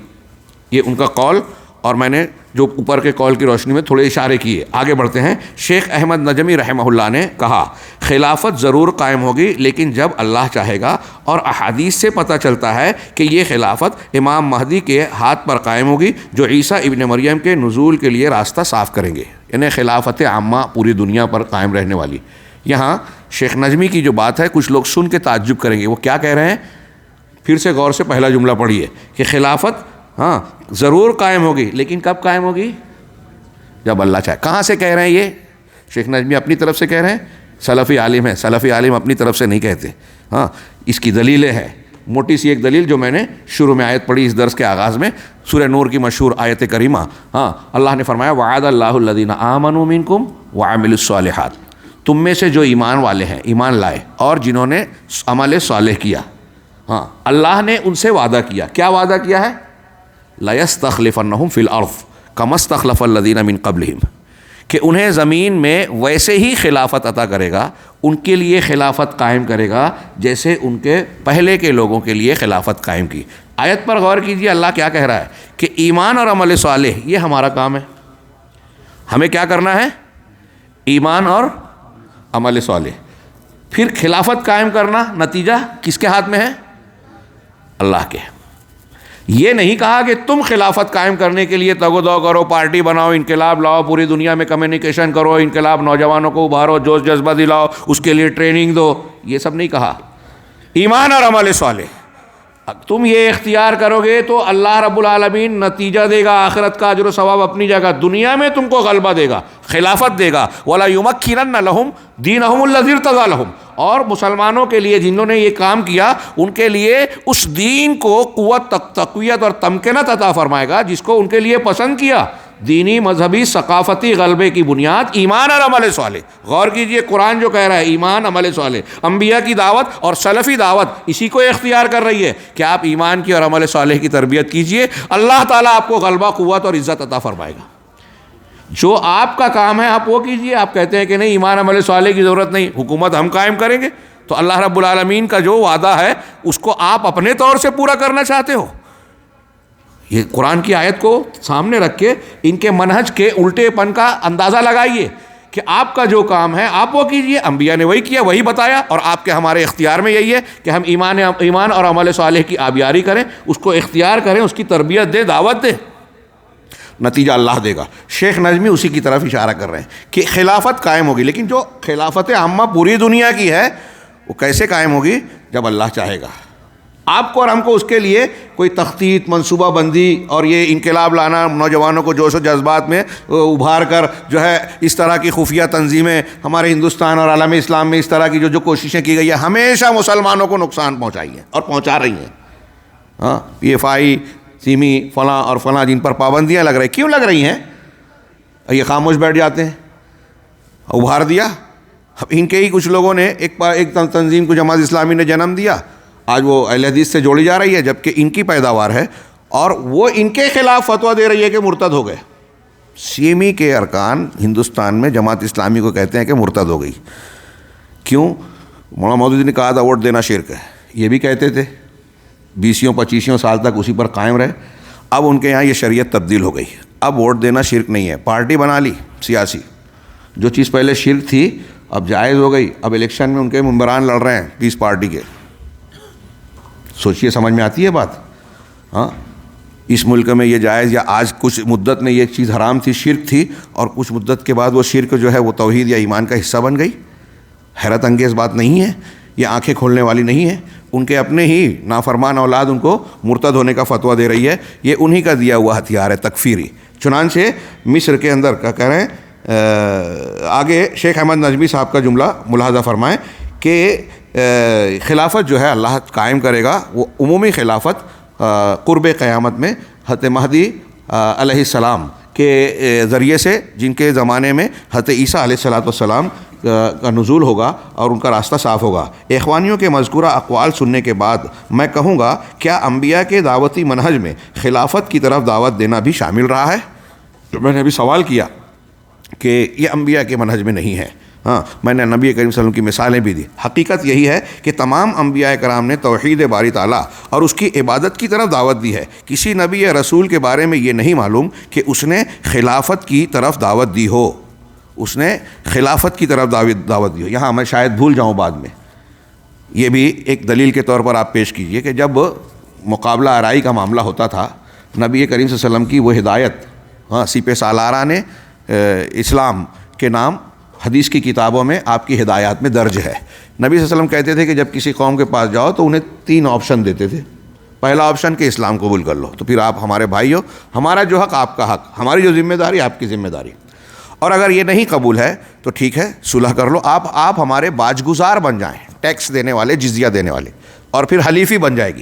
یہ ان کا قول، اور میں نے جو اوپر کے قول کی روشنی میں تھوڑے اشارے کیے۔ آگے بڑھتے ہیں۔ شیخ احمد نجمی رحمہ اللہ نے کہا، خلافت ضرور قائم ہوگی لیکن جب اللہ چاہے گا، اور احادیث سے پتہ چلتا ہے کہ یہ خلافت امام مہدی کے ہاتھ پر قائم ہوگی جو عیسیٰ ابن مریم کے نزول کے لیے راستہ صاف کریں گے، یعنی خلافت عامہ پوری دنیا پر قائم رہنے والی۔ یہاں شیخ نجمی کی جو بات ہے کچھ لوگ سن کے تعجب کریں گے، وہ کیا کہہ رہے ہیں؟ پھر سے غور سے پہلا جملہ پڑھیے کہ خلافت ہاں ضرور قائم ہوگی لیکن کب قائم ہوگی؟ جب اللہ چاہے۔ کہاں سے کہہ رہے ہیں یہ؟ شیخ نجمی اپنی طرف سے کہہ رہے ہیں، سلفی عالم ہیں، سلفی عالم اپنی طرف سے نہیں کہتے۔ ہاں، اس کی دلیلیں ہیں، موٹی سی ایک دلیل جو میں نے شروع میں آیت پڑھی اس درس کے آغاز میں، سورہ نور کی مشہور آیت کریمہ. ہاں، اللہ نے فرمایا وعد اللہ الذین آمنوا منکم وعملوا الصالحات، تم میں سے جو ایمان والے ہیں، ایمان لائے اور جنہوں نے عمل صالح کیا، ہاں اللہ نے ان سے وعدہ کیا. کیا وعدہ کیا ہے؟ لَيَسْتَخْلِفَنَّهُمْ فِي الْأَرْضِ كَمَا اسْتَخْلَفَ الَّذِينَ مِن قَبْلِهِمْ، کہ انہیں زمین میں ویسے ہی خلافت عطا کرے گا، ان کے لیے خلافت قائم کرے گا جیسے ان کے پہلے کے لوگوں کے لیے خلافت قائم کی. آیت پر غور کیجیے، اللہ کیا کہہ رہا ہے کہ ایمان اور عمل صالح یہ ہمارا کام ہے. ہمیں کیا کرنا ہے؟ ایمان اور عمل صالح. پھر خلافت قائم کرنا نتیجہ کس کے ہاتھ میں ہے؟ اللہ کے. یہ نہیں کہا کہ تم خلافت قائم کرنے کے لیے تگ و دو کرو، پارٹی بناؤ، انقلاب لاؤ، پوری دنیا میں کمیونیکیشن کرو، انقلاب، نوجوانوں کو ابھارو، جوش جذبہ دلاؤ، اس کے لیے ٹریننگ دو. یہ سب نہیں کہا. ایمان اور عمل صالح تم یہ اختیار کرو گے تو اللہ رب العالمین نتیجہ دے گا، آخرت کا اجر و ثواب اپنی جگہ، دنیا میں تم کو غلبہ دے گا، خلافت دے گا. وَلَا يُمَكِّنَنَّ لَهُمْ دِينَهُمُ الَّذِي ارْتَضَىٰ لَهُمْ، اور مسلمانوں کے لیے جنہوں نے یہ کام کیا ان کے لیے اس دین کو قوت، تقویت اور تمکنت عطا فرمائے گا جس کو ان کے لیے پسند کیا. دینی، مذہبی، ثقافتی غلبے کی بنیاد ایمان اور عمل صالح. غور کیجئے، قرآن جو کہہ رہا ہے ایمان، عمل صالح، انبیاء کی دعوت اور سلفی دعوت اسی کو اختیار کر رہی ہے کہ آپ ایمان کی اور عمل صالح کی تربیت کیجئے، اللہ تعالیٰ آپ کو غلبہ، قوت اور عزت عطا فرمائے گا. جو آپ کا کام ہے آپ وہ کیجئے. آپ کہتے ہیں کہ نہیں ایمان عمل صالح کی ضرورت نہیں، حکومت ہم قائم کریں گے، تو اللہ رب العالمین کا جو وعدہ ہے اس کو آپ اپنے طور سے پورا کرنا چاہتے ہو. یہ قرآن کی آیت کو سامنے رکھ کے ان کے منہج کے الٹے پن کا اندازہ لگائیے کہ آپ کا جو کام ہے آپ وہ کیجئے. انبیاء نے وہی کیا، وہی بتایا، اور آپ کے ہمارے اختیار میں یہی ہے کہ ہم ایمان اور عمل صالح کی آبیاری کریں، اس کو اختیار کریں، اس کی تربیت دیں، دعوت دیں. نتیجہ اللہ دے گا. شیخ نجمی اسی کی طرف اشارہ کر رہے ہیں کہ خلافت قائم ہوگی، لیکن جو خلافت عامہ پوری دنیا کی ہے وہ کیسے قائم ہوگی؟ جب اللہ چاہے گا. آپ کو اور ہم کو اس کے لیے کوئی تخطیط، منصوبہ بندی اور یہ انقلاب لانا، نوجوانوں کو جوش و جذبات میں ابھار کر جو ہے اس طرح کی خفیہ تنظیمیں ہمارے ہندوستان اور عالم اسلام میں اس طرح کی جو کوششیں کی گئی ہیں ہمیشہ مسلمانوں کو نقصان پہنچائی ہیں اور پہنچا رہی ہیں. ہاں، PFI، سیمی، فلاں اور فلاں جن پر پابندیاں لگ رہی، کیوں لگ رہی ہیں؟ یہ خاموش بیٹھ جاتے ہیں. ابھار دیا. اب ان کے ہی کچھ لوگوں نے ایک تنظیم کو جماعت اسلامی نے جنم دیا، آج وہ اہل حدیث سے جوڑی جا رہی ہے جبکہ ان کی پیداوار ہے، اور وہ ان کے خلاف فتویٰ دے رہی ہے کہ مرتد ہو گئے. سیمی کے ارکان ہندوستان میں جماعت اسلامی کو کہتے ہیں کہ مرتد ہو گئی. کیوں؟ مولانا مودودی نے کہا تھا ووٹ دینا شرک ہے، یہ بھی کہتے تھے، 20-25 سال تک اسی پر قائم رہے. اب ان کے یہاں یہ شریعت تبدیل ہو گئی، اب ووٹ دینا شرک نہیں ہے، پارٹی بنا لی سیاسی. جو چیز پہلے شرک تھی اب جائز ہو گئی. اب الیکشن میں ان کے ممبران لڑ رہے ہیں 20 پارٹی کے. سوچئے، سمجھ میں آتی ہے بات؟ ہاں، اس ملک میں یہ جائز، یا آج کچھ مدت میں یہ چیز حرام تھی، شرک تھی، اور کچھ مدت کے بعد وہ شرک جو ہے وہ توحید یا ایمان کا حصہ بن گئی. حیرت انگیز بات نہیں ہے؟ یہ آنکھیں کھولنے والی نہیں ہے؟ ان کے اپنے ہی نافرمان اولاد ان کو مرتد ہونے کا فتویٰ دے رہی ہے. یہ انہی کا دیا ہوا ہتھیار ہے تکفیری. چنانچہ مصر کے اندر کیا کہہ رہے ہیں، آگے شیخ احمد نجمی صاحب کا جملہ ملاحظہ فرمائیں کہ خلافت جو ہے اللہ قائم کرے گا، وہ عمومی خلافت قرب قیامت میں حضرت مہدی علیہ السلام کے ذریعے سے، جن کے زمانے میں حضرت عیسیٰ علیہ السلام کا نزول ہوگا اور ان کا راستہ صاف ہوگا. اخوانیوں کے مذکورہ اقوال سننے کے بعد میں کہوں گا، کیا انبیاء کے دعوتی منہج میں خلافت کی طرف دعوت دینا بھی شامل رہا ہے؟ تو میں نے ابھی سوال کیا کہ یہ انبیاء کے منہج میں نہیں ہے. ہاں، میں نے نبی کریم صلی اللہ علیہ وسلم کی مثالیں بھی دی. حقیقت یہی ہے کہ تمام انبیاء کرام نے توحید باری تعالیٰ اور اس کی عبادت کی طرف دعوت دی ہے. کسی نبی یا رسول کے بارے میں یہ نہیں معلوم کہ اس نے خلافت کی طرف دعوت دی ہو. اس نے خلافت کی طرف دعوت دی ہو. یہاں میں شاید بھول جاؤں بعد میں، یہ بھی ایک دلیل کے طور پر آپ پیش کیجئے کہ جب مقابلہ آرائی کا معاملہ ہوتا تھا، نبی کریم صلی اللہ علیہ وسلم کی وہ ہدایت، ہاں، سیپ سالارہ نے اسلام کے نام حدیث کی کتابوں میں آپ کی ہدایات میں درج ہے. نبی صلی اللہ علیہ وسلم کہتے تھے کہ جب کسی قوم کے پاس جاؤ تو انہیں 3 آپشن دیتے تھے. پہلا آپشن کہ اسلام قبول کر لو، تو پھر آپ ہمارے بھائی ہو، ہمارا جو حق آپ کا حق، ہماری جو ذمہ داری آپ کی ذمہ داری. اور اگر یہ نہیں قبول ہے تو ٹھیک ہے، صلح کر لو، آپ ہمارے باج گزار بن جائیں، ٹیکس دینے والے، جزیہ دینے والے. اور پھر حلیفی بن جائے گی.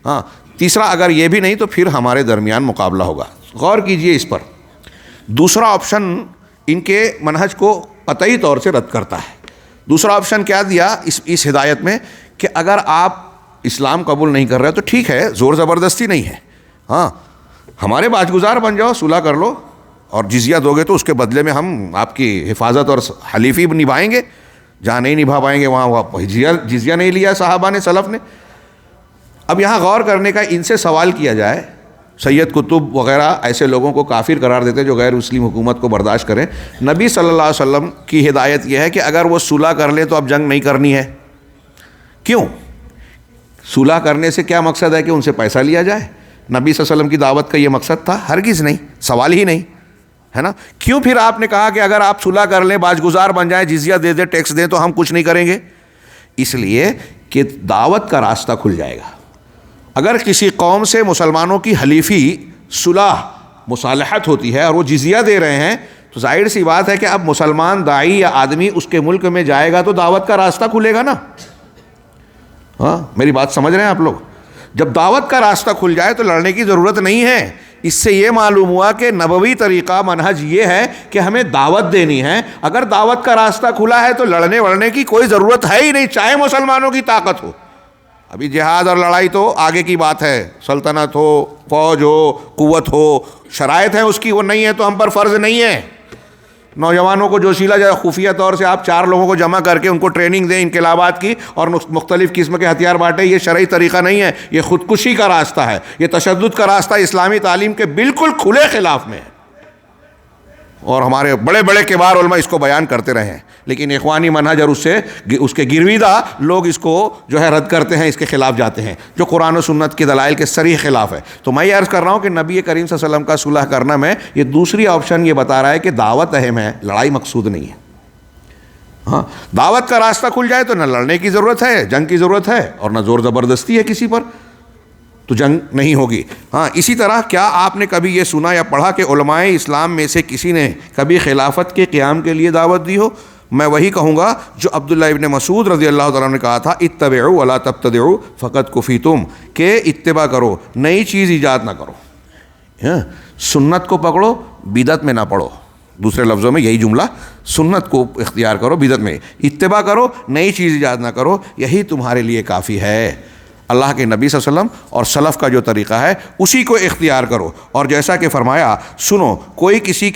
ہاں تیسرا اگر یہ بھی نہیں تو پھر ہمارے درمیان مقابلہ ہوگا. غور کیجئے اس پر. دوسرا آپشن ان کے منہج کو قطعی طور سے رد کرتا ہے. دوسرا آپشن کیا دیا اس ہدایت میں کہ اگر آپ اسلام قبول نہیں کر رہے تو ٹھیک ہے, زور زبردستی نہیں ہے, ہاں ہمارے باج گزار بن جاؤ, صلح کر لو, اور جزیہ دو گے تو اس کے بدلے میں ہم آپ کی حفاظت اور حلیفی نبھائیں گے. جہاں نہیں نبھا پائیں گے وہاں جزیہ نہیں لیا صحابہ نے, سلف نے. اب یہاں غور کرنے کا, ان سے سوال کیا جائے, سید قطب وغیرہ ایسے لوگوں کو کافر قرار دیتے جو غیر مسلم حکومت کو برداشت کریں. نبی صلی اللہ علیہ وسلم کی ہدایت یہ ہے کہ اگر وہ صلح کر لیں تو اب جنگ نہیں کرنی ہے. کیوں؟ صلح کرنے سے کیا مقصد ہے کہ ان سے پیسہ لیا جائے؟ نبی صلی اللہ علیہ وسلم کی دعوت کا یہ مقصد تھا؟ ہرگز نہیں, سوال ہی نہیں ہے نا. کیوں پھر آپ نے کہا کہ اگر آپ صلح کر لیں, باج گزار بن جائیں, جزیہ دے دیں, ٹیکس دیں تو ہم کچھ نہیں کریں گے؟ اس لیے کہ دعوت کا راستہ کھل جائے گا. اگر کسی قوم سے مسلمانوں کی حلیفی, صلح, مصالحت ہوتی ہے اور وہ جزیہ دے رہے ہیں تو ظاہر سی بات ہے کہ اب مسلمان داعی یا آدمی اس کے ملک میں جائے گا تو دعوت کا راستہ کھلے گا نا. ہاں میری بات سمجھ رہے ہیں آپ لوگ؟ جب دعوت کا راستہ کھل جائے تو لڑنے کی ضرورت نہیں ہے. اس سے یہ معلوم ہوا کہ نبوی طریقہ, منہج یہ ہے کہ ہمیں دعوت دینی ہے. اگر دعوت کا راستہ کھلا ہے تو لڑنے وڑنے کی کوئی ضرورت ہے ہی نہیں, چاہے مسلمانوں کی طاقت ہو. ابھی جہاد اور لڑائی تو آگے کی بات ہے, سلطنت ہو, فوج ہو, قوت ہو, شرائط ہیں اس کی, وہ نہیں ہے تو ہم پر فرض نہیں ہے. نوجوانوں کو جوشیلا جائے, خفیہ طور سے آپ 4 لوگوں کو جمع کر کے ان کو ٹریننگ دیں انقلابات کی اور مختلف قسم کے ہتھیار بانٹیں, یہ شرعی طریقہ نہیں ہے. یہ خودکشی کا راستہ ہے, یہ تشدد کا راستہ اسلامی تعلیم کے بالکل کھلے خلاف میں ہے. اور ہمارے بڑے بڑے کبار علماء اس کو بیان کرتے رہے ہیں, لیکن اخوانی منہج اور اس کے گرویدہ لوگ اس کو جو ہے رد کرتے ہیں, اس کے خلاف جاتے ہیں, جو قرآن و سنت کے دلائل کے صریح خلاف ہے. تو میں یہ عرض کر رہا ہوں کہ نبی کریم صلی اللہ علیہ وسلم کا صلح کرنا میں یہ دوسری آپشن یہ بتا رہا ہے کہ دعوت اہم ہے, لڑائی مقصود نہیں ہے. ہاں دعوت کا راستہ کھل جائے تو نہ لڑنے کی ضرورت ہے, جنگ کی ضرورت ہے, اور نہ زور زبردستی ہے کسی پر, تو جنگ نہیں ہوگی. ہاں اسی طرح کیا آپ نے کبھی یہ سنا یا پڑھا کہ علماء اسلام میں سے کسی نے کبھی خلافت کے قیام کے لیے دعوت دی ہو؟ میں وہی کہوں گا جو عبداللہ ابن مسعود رضی اللہ تعالیٰ نے کہا تھا, اتبعوا ولا تبتدعوا فقد کفیتم, کہ اتباع کرو, نئی چیز ایجاد نہ کرو, سنت کو پکڑو, بدعت میں نہ پڑو. دوسرے لفظوں میں یہی جملہ, سنت کو اختیار کرو, بدعت میں اتباع کرو, نئی چیز ایجاد نہ کرو, یہی تمہارے لیے کافی ہے. اللہ کے نبی صلی اللہ علیہ وسلم اور سلف کا جو طریقہ ہے اسی کو اختیار کرو. اور جیسا کہ فرمایا, سنو, کوئی کسی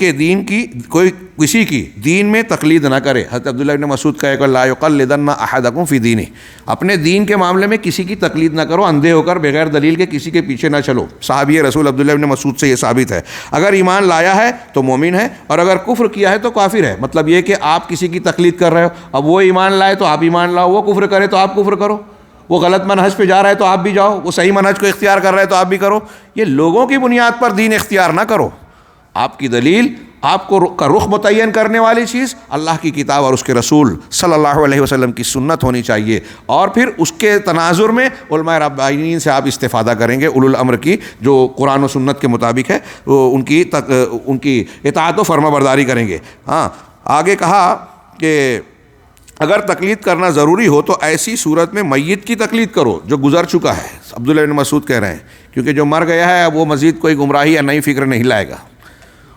کی دین میں تقلید نہ کرے. حضرت عبداللہ ابن مسعود کہے کہ لا یقلدن احدکم فی دینہ, اپنے دین کے معاملے میں کسی کی تقلید نہ کرو, اندھے ہو کر بغیر دلیل کے کسی کے پیچھے نہ چلو. صحابی رسول عبداللہ ابن مسعود سے یہ ثابت ہے. اگر ایمان لایا ہے تو مومن ہے, اور اگر کفر کیا ہے تو کافر ہے. مطلب یہ کہ آپ کسی کی تقلید کر رہے ہو, اب وہ ایمان لائے تو آپ ایمان لاؤ, وہ کفر کرے تو آپ کفر کرو, وہ غلط منہج پہ جا رہا ہے تو آپ بھی جاؤ, وہ صحیح منہج کو اختیار کر رہا ہے تو آپ بھی کرو. یہ لوگوں کی بنیاد پر دین اختیار نہ کرو. آپ کی دلیل, آپ کو کا رخ متعین کرنے والی چیز اللہ کی کتاب اور اس کے رسول صلی اللہ علیہ وسلم کی سنت ہونی چاہیے. اور پھر اس کے تناظر میں علماء ربانیین سے آپ استفادہ کریں گے, اولو الامر کی, جو قرآن و سنت کے مطابق ہے, ان کی اطاعت و فرما برداری کریں گے. ہاں آگے کہا کہ اگر تقلید کرنا ضروری ہو تو ایسی صورت میں میت کی تقلید کرو جو گزر چکا ہے. عبداللہ بن مسعود کہہ رہے ہیں, کیونکہ جو مر گیا ہے وہ مزید کوئی گمراہی یا نئی فکر نہیں لائے گا,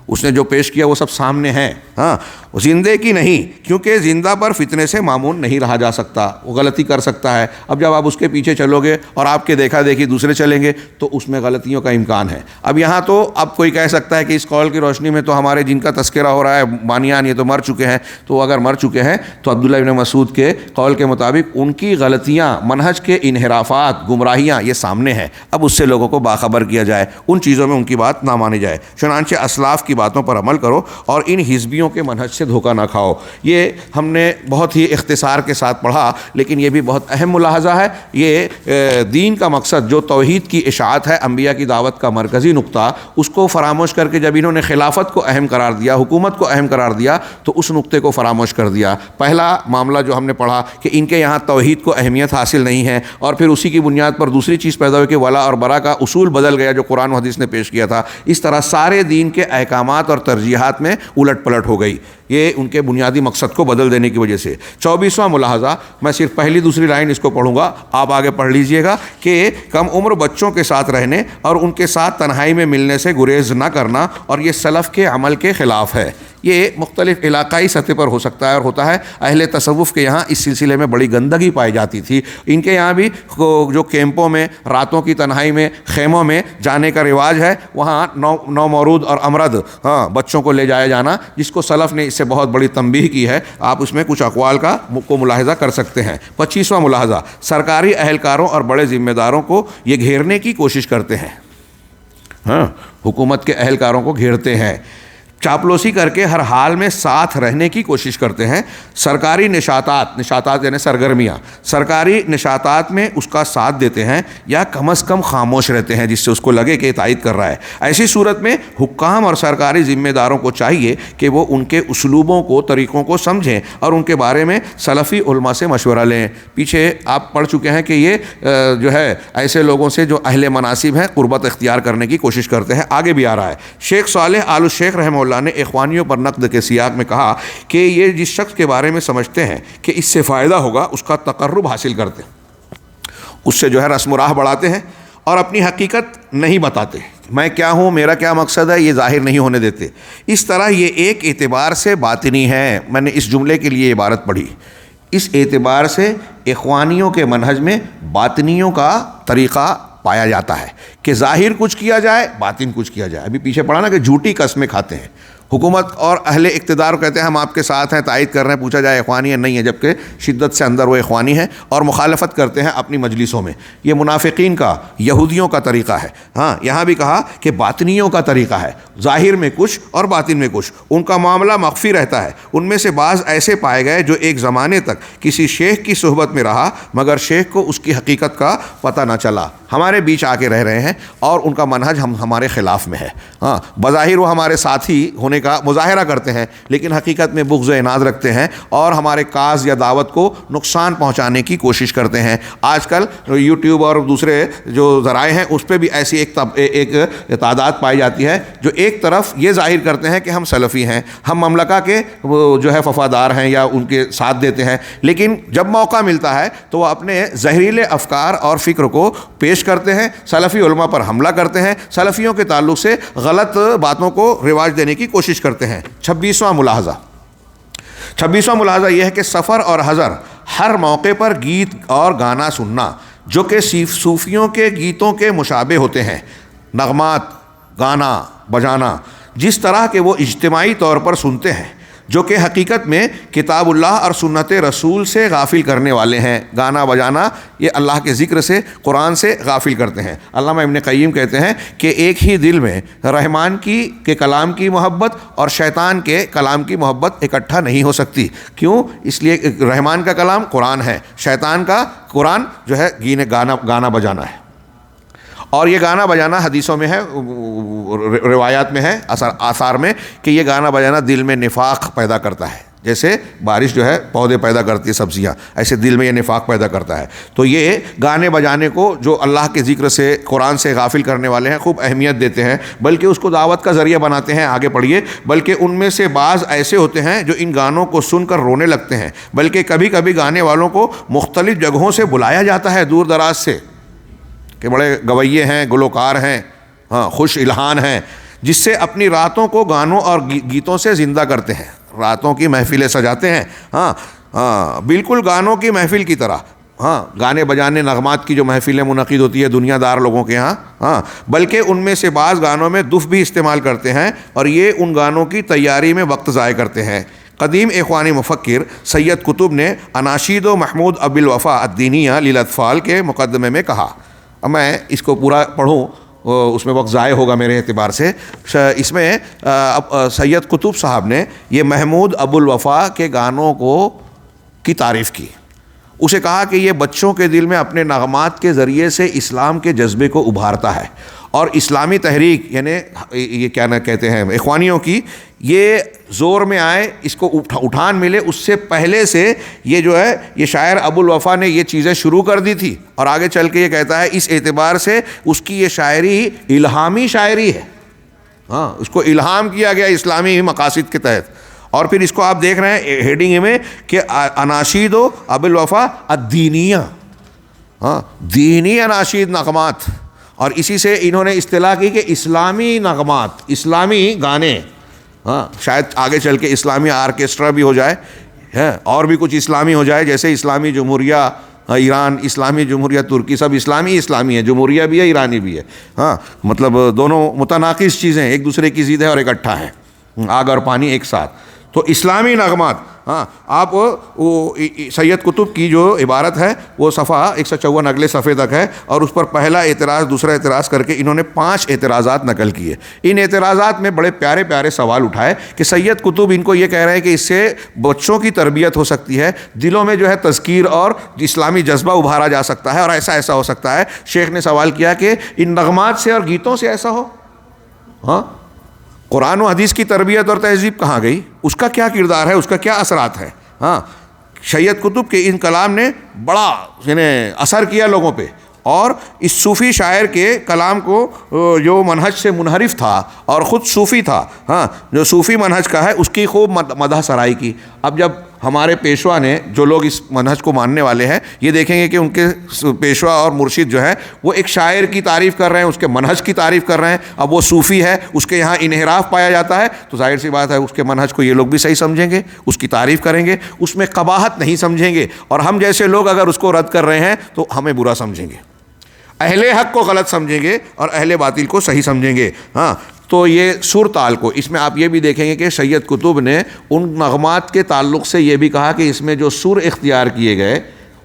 اس نے جو پیش کیا وہ سب سامنے ہے. ہاں زندے کی نہیں, کیونکہ زندہ پر فتنے سے معمون نہیں رہا جا سکتا, وہ غلطی کر سکتا ہے. اب جب آپ اس کے پیچھے چلو گے اور آپ کے دیکھا دیکھی دوسرے چلیں گے تو اس میں غلطیوں کا امکان ہے. اب یہاں تو اب کوئی کہہ سکتا ہے کہ اس قول کی روشنی میں تو ہمارے جن کا تذکرہ ہو رہا ہے بانیان, یہ تو مر چکے ہیں, تو اگر مر چکے ہیں تو عبداللہ ابن مسعود کے قول کے مطابق ان کی غلطیاں, منہج کے انحرافات, گمراہیاں یہ سامنے ہیں. اب اس سے لوگوں کو باخبر کیا جائے, ان چیزوں میں ان کی بات نہ مانی جائے. چنانچہ اسلاف کی باتوں پر عمل کرو اور ان حزبیوں کے منہج سے دھوکہ نہ کھاؤ. یہ ہم نے بہت ہی اختصار کے ساتھ پڑھا, لیکن یہ بھی بہت اہم ملاحظہ ہے. یہ دین کا مقصد جو توحید کی اشاعت ہے, انبیاء کی دعوت کا مرکزی نقطہ, اس کو فراموش کر کے جب انہوں نے خلافت کو اہم قرار دیا, حکومت کو اہم قرار دیا, تو اس نقطے کو فراموش کر دیا. پہلا معاملہ جو ہم نے پڑھا کہ ان کے یہاں توحید کو اہمیت حاصل نہیں ہے, اور پھر اسی کی بنیاد پر دوسری چیز پیدا ہوئی کہ ولا اور برا کا اصول بدل گیا جو قرآن و حدیث نے پیش کیا تھا. اس طرح سارے دین کے احکامات اور ترجیحات میں الٹ پلٹ ہو گئی. یہ ان کے بنیادی مقصد کو بدل دینے کی وجہ سے۔ 24واں ملاحظہ، میں صرف پہلی دوسری لائن اس کو پڑھوں گا، آپ آگے پڑھ لیجئے گا، کہ کم عمر بچوں کے ساتھ رہنے اور ان کے ساتھ تنہائی میں ملنے سے گریز نہ کرنا، اور یہ سلف کے عمل کے خلاف ہے۔ یہ مختلف علاقائی سطح پر ہو سکتا ہے اور ہوتا ہے۔ اہل تصوف کے یہاں اس سلسلے میں بڑی گندگی پائی جاتی تھی۔ ان کے یہاں بھی جو کیمپوں میں راتوں کی تنہائی میں خیموں میں جانے کا رواج ہے، وہاں نو مورود اور امرد بچوں کو لے جایا جانا، جس کو سلف نے اس سے بہت بڑی تنبیہ کی ہے۔ آپ اس میں کچھ اقوال کو ملاحظہ کر سکتے ہیں۔ 25واں ملاحظہ، سرکاری اہلکاروں اور بڑے ذمہ داروں کو یہ گھیرنے کی کوشش کرتے ہیں۔ حکومت کے اہلکاروں کو گھیرتے ہیں، چاپلوسی کر کے ہر حال میں ساتھ رہنے کی کوشش کرتے ہیں۔ سرکاری نشاطات یعنی سرگرمیاں، سرکاری نشاطات میں اس کا ساتھ دیتے ہیں یا کم از کم خاموش رہتے ہیں، جس سے اس کو لگے کہ تائید کر رہا ہے۔ ایسی صورت میں حکام اور سرکاری ذمہ داروں کو چاہیے کہ وہ ان کے اسلوبوں کو، طریقوں کو سمجھیں اور ان کے بارے میں سلفی علماء سے مشورہ لیں۔ پیچھے آپ پڑھ چکے ہیں کہ یہ جو ہے ایسے لوگوں سے جو اہل مناصب ہیں قربت اختیار کرنے کی کوشش کرتے ہیں۔ آگے بھی آ رہا ہے، شیخ صالح آل الشیخ رحمہ اللہ نے اخوانیوں پر نقد کے سیاق میں کہا کہ یہ جس شخص کے بارے میں سمجھتے ہیں کہ اس سے فائدہ ہوگا، اس کا تقرب حاصل کرتے ہیں، اس سے جو ہے رسم و راہ بڑھاتے ہیں اور اپنی حقیقت نہیں بتاتے، میں کیا ہوں، میرا کیا مقصد ہے، یہ ظاہر نہیں ہونے دیتے۔ اس طرح یہ ایک اعتبار سے باطنی ہے۔ میں نے اس جملے کے لیے عبارت پڑھی، اس اعتبار سے اخوانیوں کے منہج میں باطنیوں کا طریقہ پایا جاتا ہے کہ ظاہر کچھ کیا جائے، باطن کچھ کیا جائے۔ ابھی پیچھے پڑھا نا کہ جھوٹی قسمیں کھاتے ہیں۔ حکومت اور اہل اقتدار کہتے ہیں ہم آپ کے ساتھ ہیں، تائید کر رہے ہیں، پوچھا جائے اخوانی ہے نہیں ہے، جبکہ شدت سے اندر وہ اخوانی ہیں اور مخالفت کرتے ہیں اپنی مجلسوں میں۔ یہ منافقین کا، یہودیوں کا طریقہ ہے۔ یہاں بھی کہا کہ باطنیوں کا طریقہ ہے، ظاہر میں کچھ اور باطن میں کچھ، ان کا معاملہ مخفی رہتا ہے۔ ان میں سے بعض ایسے پائے گئے جو ایک زمانے تک کسی شیخ کی صحبت میں رہا، مگر شیخ کو اس کی حقیقت کا پتہ نہ چلا، ہمارے بیچ آ کے رہ رہے ہیں اور ان کا منہج ہمارے خلاف میں ہے۔ بظاہر وہ ہمارے ساتھی ہونے کا مظاہرہ کرتے ہیں، لیکن حقیقت میں بغض و عناد رکھتے ہیں اور ہمارے کاز یا دعوت کو نقصان پہنچانے کی کوشش کرتے ہیں۔ آج کل یوٹیوب اور دوسرے جو ذرائع ہیں اس پہ بھی ایسی ایک تعداد پائی جاتی ہے جو ایک طرف یہ ظاہر کرتے ہیں کہ ہم سلفی ہیں، ہم مملکہ کے جو ہے وفادار ہیں یا ان کے ساتھ دیتے ہیں، لیکن جب موقع ملتا ہے تو وہ اپنے زہریلے افکار اور فکر کو پیش کرتے ہیں، سلفی علماء پر حملہ کرتے ہیں، سلفیوں کے تعلق سے غلط باتوں کو رواج دینے کی کوشش کرتے ہیں۔ 26واں ملاحظہ یہ ہے کہ سفر اور حضر ہر موقع پر گیت اور گانا سننا جو کہ صوفیوں کے گیتوں کے مشابہ ہوتے ہیں، نغمات، گانا بجانا، جس طرح کہ وہ اجتماعی طور پر سنتے ہیں، جو کہ حقیقت میں کتاب اللہ اور سنت رسول سے غافل کرنے والے ہیں۔ گانا بجانا یہ اللہ کے ذکر سے، قرآن سے غافل کرتے ہیں۔ علامہ ابن قیم کہتے ہیں کہ ایک ہی دل میں رحمان کے کلام کی محبت اور شیطان کے کلام کی محبت اکٹھا نہیں ہو سکتی۔ کیوں؟ اس لیے رحمان کا کلام قرآن ہے، شیطان کا قرآن جو ہے گانا بجانا ہے، اور یہ گانا بجانا حدیثوں میں ہے، روایات میں ہے، آثار میں، کہ یہ گانا بجانا دل میں نفاق پیدا کرتا ہے۔ جیسے بارش جو ہے پودے پیدا کرتی ہے، سبزیاں، ایسے دل میں یہ نفاق پیدا کرتا ہے۔ تو یہ گانے بجانے کو جو اللہ کے ذکر سے، قرآن سے غافل کرنے والے ہیں خوب اہمیت دیتے ہیں، بلکہ اس کو دعوت کا ذریعہ بناتے ہیں۔ آگے پڑھیے، بلکہ ان میں سے بعض ایسے ہوتے ہیں جو ان گانوں کو سن کر رونے لگتے ہیں، بلکہ کبھی کبھی گانے والوں کو مختلف جگہوں سے بلایا جاتا ہے، دور دراز سے، کہ بڑے گویے ہیں، گلوکار ہیں، خوش الحان ہیں، جس سے اپنی راتوں کو گانوں اور گیتوں سے زندہ کرتے ہیں، راتوں کی محفلیں سجاتے ہیں، بالکل گانوں کی محفل کی طرح، گانے بجانے نغمات کی جو محفلیں منعقد ہوتی ہے دنیا دار لوگوں کے ہاں، بلکہ ان میں سے بعض گانوں میں دف بھی استعمال کرتے ہیں اور یہ ان گانوں کی تیاری میں وقت ضائع کرتے ہیں۔ قدیم اخوانی مفکر سید قطب نے اناشید و محمود ابی الوفا الدینیہ للاطفال کے مقدمے میں کہا، میں اس کو پورا پڑھوں اس میں وقت ضائع ہوگا میرے اعتبار سے، اس میں سید قطب صاحب نے یہ محمود ابو الوفا کے گانوں کی تعریف کی، اسے کہا کہ یہ بچوں کے دل میں اپنے نغمات کے ذریعے سے اسلام کے جذبے کو ابھارتا ہے، اور اسلامی تحریک یعنی یہ کیا نہ کہتے ہیں اخوانیوں کی، یہ زور میں آئے، اس کو اٹھان ملے، اس سے پہلے سے یہ جو ہے یہ شاعر ابو الوفا نے یہ چیزیں شروع کر دی تھی، اور آگے چل کے یہ کہتا ہے اس اعتبار سے اس کی یہ شاعری الہامی شاعری ہے، اس کو الہام کیا گیا اسلامی مقاصد کے تحت، اور پھر اس کو آپ دیکھ رہے ہیں ہیڈنگ میں کہ اناشید و ابو الوفا الدینیہ، ہاں دینی اناشید نغمات، اور اسی سے انہوں نے اصطلاح کی کہ اسلامی نغمات، اسلامی گانے، ہاں شاید آگے چل کے اسلامی آرکیسٹرا بھی ہو جائے اور بھی کچھ اسلامی ہو جائے، جیسے اسلامی جمہوریہ ایران، اسلامی جمہوریہ ترکی، سب اسلامی ہے، جمہوریہ بھی ہے ایرانی بھی ہے، ہاں مطلب دونوں متناقض چیزیں ایک دوسرے کی ضد ہے اور اکٹھا ہے، آگ اور پانی ایک ساتھ۔ تو اسلامی نغمات، ہاں آپ وہ سید قطب کی جو عبارت ہے وہ صفحہ 154 اگلے صفحے تک ہے، اور اس پر پہلا اعتراض دوسرا اعتراض کر کے انہوں نے 5 اعتراضات نقل کیے۔ ان اعتراضات میں بڑے پیارے پیارے سوال اٹھائے کہ سید قطب ان کو یہ کہہ رہے ہیں کہ اس سے بچوں کی تربیت ہو سکتی ہے، دلوں میں جو ہے تذکیر اور اسلامی جذبہ ابھارا جا سکتا ہے، اور ایسا ایسا ہو سکتا ہے۔ شیخ نے سوال کیا کہ ان نغمات سے اور گیتوں سے ایسا ہو؟ ہاں قرآن و حدیث کی تربیت اور تہذیب کہاں گئی؟ اس کا کیا کردار ہے، اس کا کیا اثرات ہے؟ ہاں سید قطب کے ان کلام نے بڑا اثر کیا لوگوں پہ، اور اس صوفی شاعر کے کلام کو جو منہج سے منحرف تھا اور خود صوفی تھا، ہاں جو صوفی منہج کا ہے، اس کی خوب مدح سرائی کی۔ اب جب ہمارے پیشوا نے، جو لوگ اس منہج کو ماننے والے ہیں، یہ دیکھیں گے کہ ان کے پیشوا اور مرشد جو ہے وہ ایک شاعر کی تعریف کر رہے ہیں، اس کے منہج کی تعریف کر رہے ہیں، اب وہ صوفی ہے، اس کے یہاں انحراف پایا جاتا ہے، تو ظاہر سی بات ہے اس کے منہج کو یہ لوگ بھی صحیح سمجھیں گے، اس کی تعریف کریں گے، اس میں قباحت نہیں سمجھیں گے، اور ہم جیسے لوگ اگر اس کو رد کر رہے ہیں تو ہمیں برا سمجھیں گے، اہل حق کو غلط سمجھیں گے اور اہل باطل کو صحیح سمجھیں گے۔ ہاں تو یہ سر تال کو، اس میں آپ یہ بھی دیکھیں گے کہ سید قطب نے ان نغمات کے تعلق سے یہ بھی کہا کہ اس میں جو سر اختیار کیے گئے،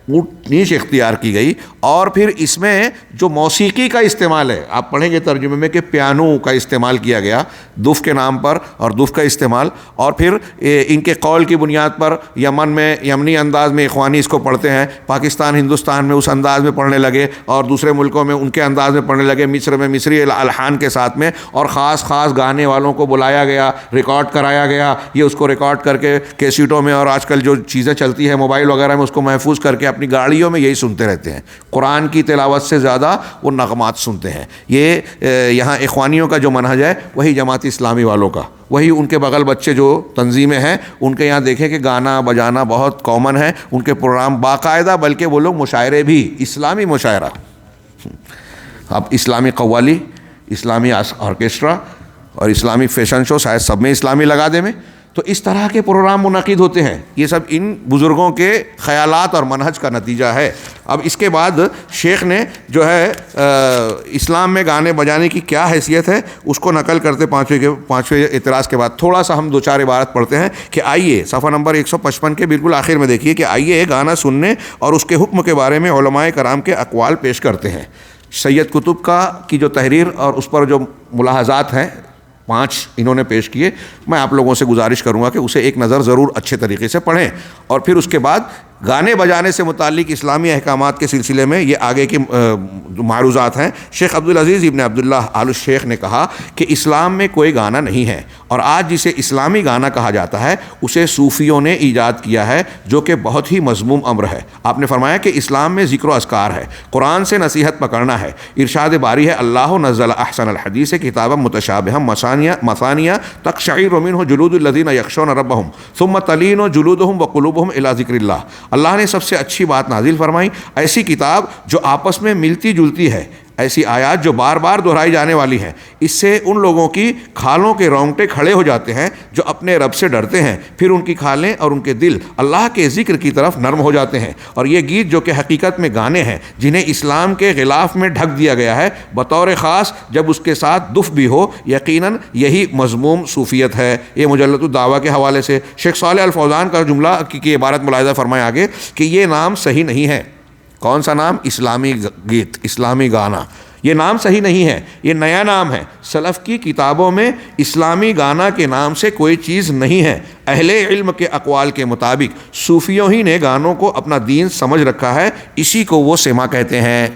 اونٹ نیچ اختیار کی گئی، اور پھر اس میں جو موسیقی کا استعمال ہے، آپ پڑھیں گے ترجمے میں کہ پیانو کا استعمال کیا گیا دف کے نام پر، اور دف کا استعمال، اور پھر ان کے قول کی بنیاد پر یمن میں یمنی انداز میں اخوانی اس کو پڑھتے ہیں، پاکستان ہندوستان میں اس انداز میں پڑھنے لگے، اور دوسرے ملکوں میں ان کے انداز میں پڑھنے لگے، مصر میں مصری الحان کے ساتھ میں، اور خاص گانے والوں کو بلایا گیا، ریکارڈ کرایا گیا، یہ اس کو ریکارڈ کر کے کیسیٹوں میں، اور آج کل جو چیزیں چلتی ہیں موبائل وغیرہ میں، اس کو محفوظ کر کے اپنی گاڑیوں میں یہی سنتے رہتے ہیں۔ قرآن کی تلاوت سے زیادہ وہ نغمات سنتے ہیں۔ یہ یہاں اخوانیوں کا جو منہج ہے وہی جماعت اسلامی والوں کا، وہی ان کے بغل بچے جو تنظیمیں ہیں ان کے یہاں دیکھیں کہ گانا بجانا بہت کامن ہے، ان کے پروگرام باقاعدہ، بلکہ وہ لوگ مشاعرے بھی، اسلامی مشاعرہ، اب اسلامی قوالی، اسلامی آرکیسٹرا اور اسلامی فیشن شو، شاید سب میں اسلامی لگا دے میں، تو اس طرح کے پروگرام منعقد ہوتے ہیں۔ یہ سب ان بزرگوں کے خیالات اور منہج کا نتیجہ ہے۔ اب اس کے بعد شیخ نے جو ہے اسلام میں گانے بجانے کی کیا حیثیت ہے اس کو نقل کرتے پانچویں اعتراض کے بعد تھوڑا سا ہم 2-4 عبارت پڑھتے ہیں کہ آئیے صفحہ نمبر 155 کے بالکل آخر میں دیکھیے کہ آئیے گانا سننے اور اس کے حکم کے بارے میں علماء کرام کے اقوال پیش کرتے ہیں۔ سید قطب کی جو تحریر اور اس پر جو ملاحظات ہیں 5 انہوں نے پیش کیے، میں آپ لوگوں سے گزارش کروں گا کہ اسے ایک نظر ضرور اچھے طریقے سے پڑھیں، اور پھر اس کے بعد گانے بجانے سے متعلق اسلامی احکامات کے سلسلے میں یہ آگے کی معروضات ہیں۔ شیخ عبدالعزیز ابن عبداللہ آل الشیخ نے کہا کہ اسلام میں کوئی گانا نہیں ہے، اور آج جسے اسلامی گانا کہا جاتا ہے اسے صوفیوں نے ایجاد کیا ہے، جو کہ بہت ہی مذموم امر ہے۔ آپ نے فرمایا کہ اسلام میں ذکر و اذکار ہے، قرآن سے نصیحت پکڑنا ہے، ارشاد باری ہے اللہ نزل احسن الحدیث کتابا متشابہا مثانیہ تقشعر منہ جلود الذین یخشون ربہم ثم تلین جلودہم وقلوبہم الی ذکر اللہ۔ اللہ نے سب سے اچھی بات نازل فرمائی، ایسی کتاب جو آپس میں ملتی جلتی ہے، ایسی آیات جو بار بار دہرائی جانے والی ہیں، اس سے ان لوگوں کی کھالوں کے رونگٹے کھڑے ہو جاتے ہیں جو اپنے رب سے ڈرتے ہیں، پھر ان کی کھالیں اور ان کے دل اللہ کے ذکر کی طرف نرم ہو جاتے ہیں۔ اور یہ گیت جو کہ حقیقت میں گانے ہیں جنہیں اسلام کے غلاف میں ڈھک دیا گیا ہے، بطور خاص جب اس کے ساتھ دف بھی ہو، یقیناً یہی مذموم صوفیت ہے۔ یہ مجلۃ الدعوہ کے حوالے سے شیخ صالح الفوزان کا جملہ کی عبارت ملاحظہ فرمائے آگے کہ یہ نام صحیح نہیں ہے۔ کون سا نام؟ اسلامی گیت، اسلامی گانا، یہ نام صحیح نہیں ہے، یہ نیا نام ہے۔ سلف کی کتابوں میں اسلامی گانا کے نام سے کوئی چیز نہیں ہے۔ اہل علم کے اقوال کے مطابق صوفیوں ہی نے گانوں کو اپنا دین سمجھ رکھا ہے، اسی کو وہ سما کہتے ہیں،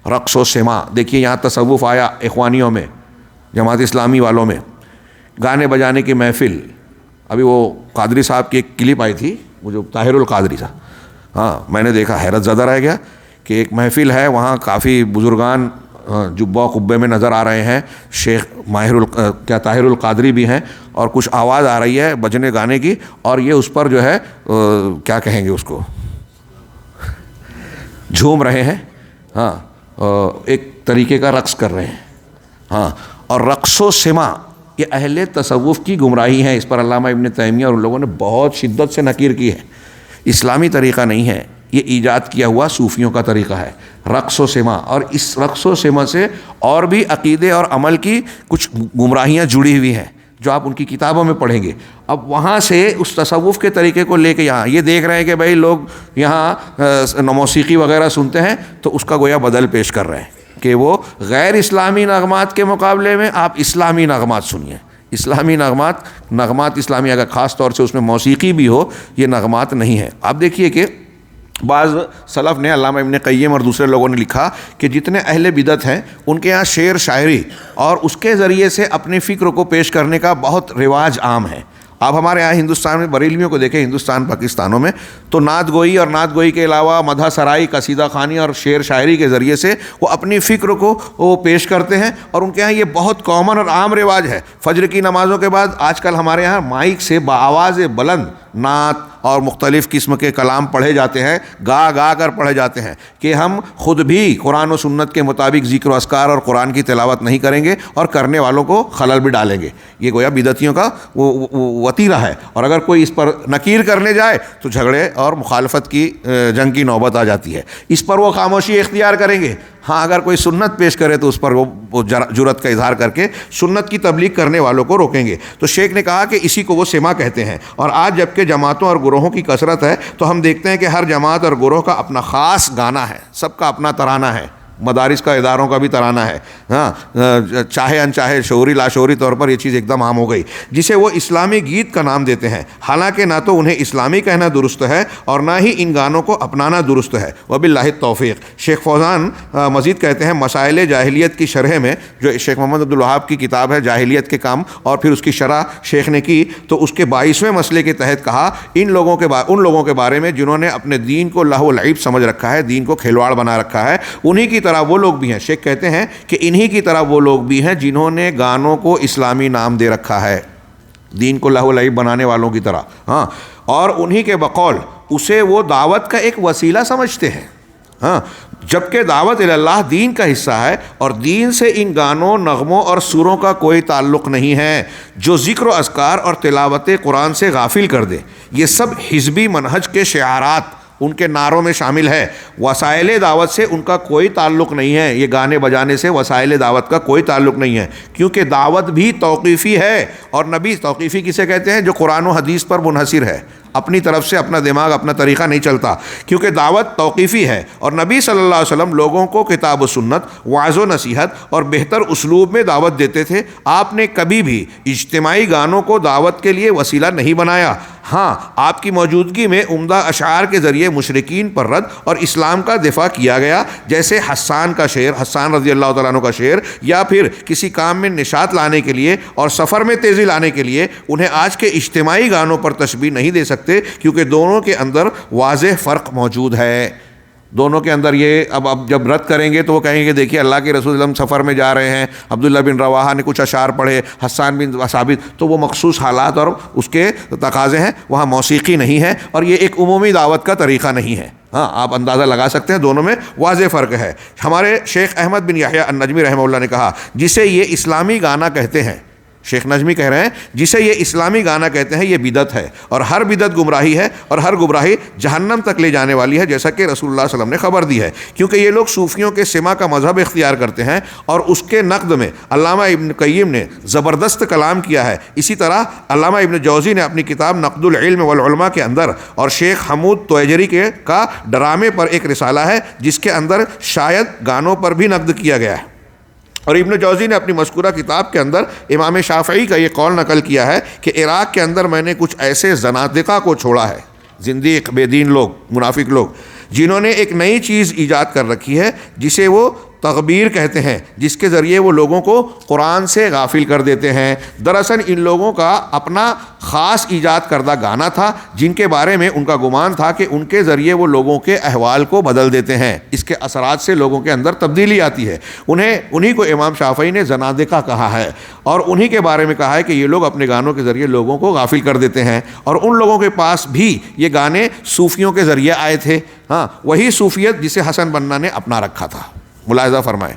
رقص و سما۔ دیکھیے یہاں تصوف آیا اخوانیوں میں، جماعت اسلامی والوں میں، گانے بجانے کی محفل۔ ابھی وہ قادری صاحب کی ایک کلپ آئی تھی، وہ جو طاہر القادری صاحب، ہاں میں نے دیکھا، حیرت زدہ رہ گیا کہ ایک محفل ہے، وہاں کافی بزرگان جبہ قبے میں نظر آ رہے ہیں، شیخ طاہر القادری بھی ہیں، اور کچھ آواز آ رہی ہے بجنے گانے کی، اور یہ اس پر جو ہے کیا کہیں گے اس کو، جھوم رہے ہیں، ہاں، ایک طریقے کا رقص کر رہے ہیں، ہاں. اور رقص و سما یہ اہل تصوف کی گمراہی ہے. اس پر علامہ ابن تیمیہ اور ان لوگوں نے بہت شدت سے نکیر کی ہے. اسلامی طریقہ نہیں ہے، یہ ایجاد کیا ہوا صوفیوں کا طریقہ ہے، رقص و سما. اور اس رقص و سما سے اور بھی عقیدے اور عمل کی کچھ گمراہیاں جڑی ہوئی ہیں جو آپ ان کی کتابوں میں پڑھیں گے. اب وہاں سے اس تصوف کے طریقے کو لے کے یہاں یہ دیکھ رہے ہیں کہ بھائی لوگ یہاں موسیقی وغیرہ سنتے ہیں تو اس کا گویا بدل پیش کر رہے ہیں کہ وہ غیر اسلامی نغمات کے مقابلے میں آپ اسلامی نغمات سنیے. اسلامی نغمات اسلامی، اگر خاص طور سے اس میں موسیقی بھی ہو، یہ نغمات نہیں ہے. آپ دیکھیے کہ بعض سلف نے، علامہ ابن قیم اور دوسرے لوگوں نے لکھا کہ جتنے اہل بدعت ہیں ان کے ہاں شعر شاعری اور اس کے ذریعے سے اپنی فکر کو پیش کرنے کا بہت رواج عام ہے. آپ ہمارے یہاں ہندوستان میں بریلویوں کو دیکھیں، ہندوستان پاکستانوں میں تو نعت گوئی اور نعت گوئی کے علاوہ مدح سرائی، قصیدہ خوانی اور شعر شاعری کے ذریعے سے وہ اپنی فکر کو وہ پیش کرتے ہیں، اور ان کے ہاں یہ بہت کامن اور عام رواج ہے. فجر کی نمازوں کے بعد آج کل ہمارے یہاں مائک سے بآواز بلند نعت اور مختلف قسم کے کلام پڑھے جاتے ہیں، گا کر پڑھے جاتے ہیں کہ ہم خود بھی قرآن و سنت کے مطابق ذکر و اذکار اور قرآن کی تلاوت نہیں کریں گے اور کرنے والوں کو خلل بھی ڈالیں گے. یہ گویا بدعتیوں کا وتیرہ ہے، اور اگر کوئی اس پر نکیر کرنے جائے تو جھگڑے اور مخالفت کی جنگ کی نوبت آ جاتی ہے. اس پر وہ خاموشی اختیار کریں گے. ہاں، اگر کوئی سنت پیش کرے تو اس پر وہ جرأت کا اظہار کر کے سنت کی تبلیغ کرنے والوں کو روکیں گے. تو شیخ نے کہا کہ اسی کو وہ سما کہتے ہیں. اور آج جبکہ جماعتوں اور گروہوں کی کثرت ہے تو ہم دیکھتے ہیں کہ ہر جماعت اور گروہ کا اپنا خاص گانا ہے، سب کا اپنا ترانہ ہے. مدارس کا اداروں کا بھی ترانہ ہے، ہاں، چاہے انچاہے شعوری لاشعوری طور پر یہ چیز ایک دم عام ہو گئی، جسے وہ اسلامی گیت کا نام دیتے ہیں. حالانکہ نہ تو انہیں اسلامی کہنا درست ہے اور نہ ہی ان گانوں کو اپنانا درست ہے. وباللہ التوفیق. شیخ فوزان مزید کہتے ہیں مسائل جاہلیت کی شرح میں، جو شیخ محمد عبد الوہاب کی کتاب ہے جاہلیت کے کام، اور پھر اس کی شرح شیخ نے کی، تو اس کے 22ویں مسئلے کے تحت کہا ان لوگوں کے بارے میں جنہوں نے اپنے دین کو لہو و لعب سمجھ رکھا ہے، دین کو کھلواڑ بنا رکھا ہے، انہی کی طرح وہ لوگ بھی ہیں. شیخ کہتے ہیں کہ انہی کی طرح وہ لوگ بھی ہیں جنہوں نے گانوں کو اسلامی نام دے رکھا ہے، دین کو لہو و لعب بنانے والوں کی طرح، ہاں، اور انہی کے بقول اسے وہ دعوت کا ایک وسیلہ سمجھتے ہیں، ہاں، جبکہ دعوت اللہ دین کا حصہ ہے اور دین سے ان گانوں، نغموں اور سروں کا کوئی تعلق نہیں ہے. جو ذکر و اذکار اور تلاوت قرآن سے غافل کر دے، یہ سب حزبی منہج کے شعارات ان کے نعروں میں شامل ہے. وسائل دعوت سے ان کا کوئی تعلق نہیں ہے. یہ گانے بجانے سے وسائل دعوت کا کوئی تعلق نہیں ہے، کیونکہ دعوت بھی توقیفی ہے. اور نبی توقیفی کسے کہتے ہیں؟ جو قرآن و حدیث پر منحصر ہے، اپنی طرف سے اپنا دماغ اپنا طریقہ نہیں چلتا، کیونکہ دعوت توقیفی ہے. اور نبی صلی اللہ علیہ وسلم لوگوں کو کتاب و سنت، وعظ و نصیحت اور بہتر اسلوب میں دعوت دیتے تھے. آپ نے کبھی بھی اجتماعی گانوں کو دعوت کے لیے وسیلہ نہیں بنایا. ہاں، آپ کی موجودگی میں عمدہ اشعار کے ذریعے مشرکین پر رد اور اسلام کا دفاع کیا گیا، جیسے حسان کا شعر، حسان رضی اللہ تعالیٰ عنہ کا شعر، یا پھر کسی کام میں نشاط لانے کے لیے اور سفر میں تیزی لانے کے لیے انہیں آج کے اجتماعی گانوں پر تشبیہ نہیں دے سکتے، کیونکہ دونوں کے اندر واضح فرق موجود ہے. دونوں کے اندر یہ اب جب رد کریں گے تو وہ کہیں گے دیکھیے اللہ کے رسول وسلم سفر میں جا رہے ہیں، عبداللہ بن رواحہ نے کچھ اشعار پڑھے، حسان بن ثابت، تو وہ مخصوص حالات اور اس کے تقاضے ہیں، وہاں موسیقی نہیں ہے اور یہ ایک عمومی دعوت کا طریقہ نہیں ہے. ہاں، آپ اندازہ لگا سکتے ہیں دونوں میں واضح فرق ہے. ہمارے شیخ احمد بن یحییٰ النجمی رحمہ اللہ نے کہا جسے یہ اسلامی گانا کہتے ہیں، شیخ نجمی کہہ رہے ہیں جسے یہ اسلامی گانا کہتے ہیں، یہ بدعت ہے، اور ہر بدعت گمراہی ہے، اور ہر گمراہی جہنم تک لے جانے والی ہے، جیسا کہ رسول اللہ صلی اللہ علیہ وسلم نے خبر دی ہے. کیونکہ یہ لوگ صوفیوں کے سما کا مذہب اختیار کرتے ہیں، اور اس کے نقد میں علامہ ابن قیم نے زبردست کلام کیا ہے. اسی طرح علامہ ابن جوزی نے اپنی کتاب نقد العلم والعلماء کے اندر، اور شیخ حمود تویجری کا ڈرامے پر ایک رسالہ ہے جس کے اندر شاید گانوں پر بھی نقد کیا گیا ہے. اور ابن جوزی نے اپنی مذکورہ کتاب کے اندر امام شافعی کا یہ قول نقل کیا ہے کہ عراق کے اندر میں نے کچھ ایسے زنادقہ کو چھوڑا ہے، زندیق، بے دین لوگ، منافق لوگ، جنہوں نے ایک نئی چیز ایجاد کر رکھی ہے جسے وہ تغبیر کہتے ہیں، جس کے ذریعے وہ لوگوں کو قرآن سے غافل کر دیتے ہیں۔ دراصل ان لوگوں کا اپنا خاص ایجاد کردہ گانا تھا، جن کے بارے میں ان کا گمان تھا کہ ان کے ذریعے وہ لوگوں کے احوال کو بدل دیتے ہیں، اس کے اثرات سے لوگوں کے اندر تبدیلی آتی ہے۔ انہی کو امام شافعی نے زنادقہ کہا ہے، اور انہی کے بارے میں کہا ہے کہ یہ لوگ اپنے گانوں کے ذریعے لوگوں کو غافل کر دیتے ہیں۔ اور ان لوگوں کے پاس بھی یہ گانے صوفیوں کے ذریعے آئے تھے، ہاں وہی صوفیت جسے حسن بنا نے اپنا رکھا تھا۔ ملاحظہ فرمائیں،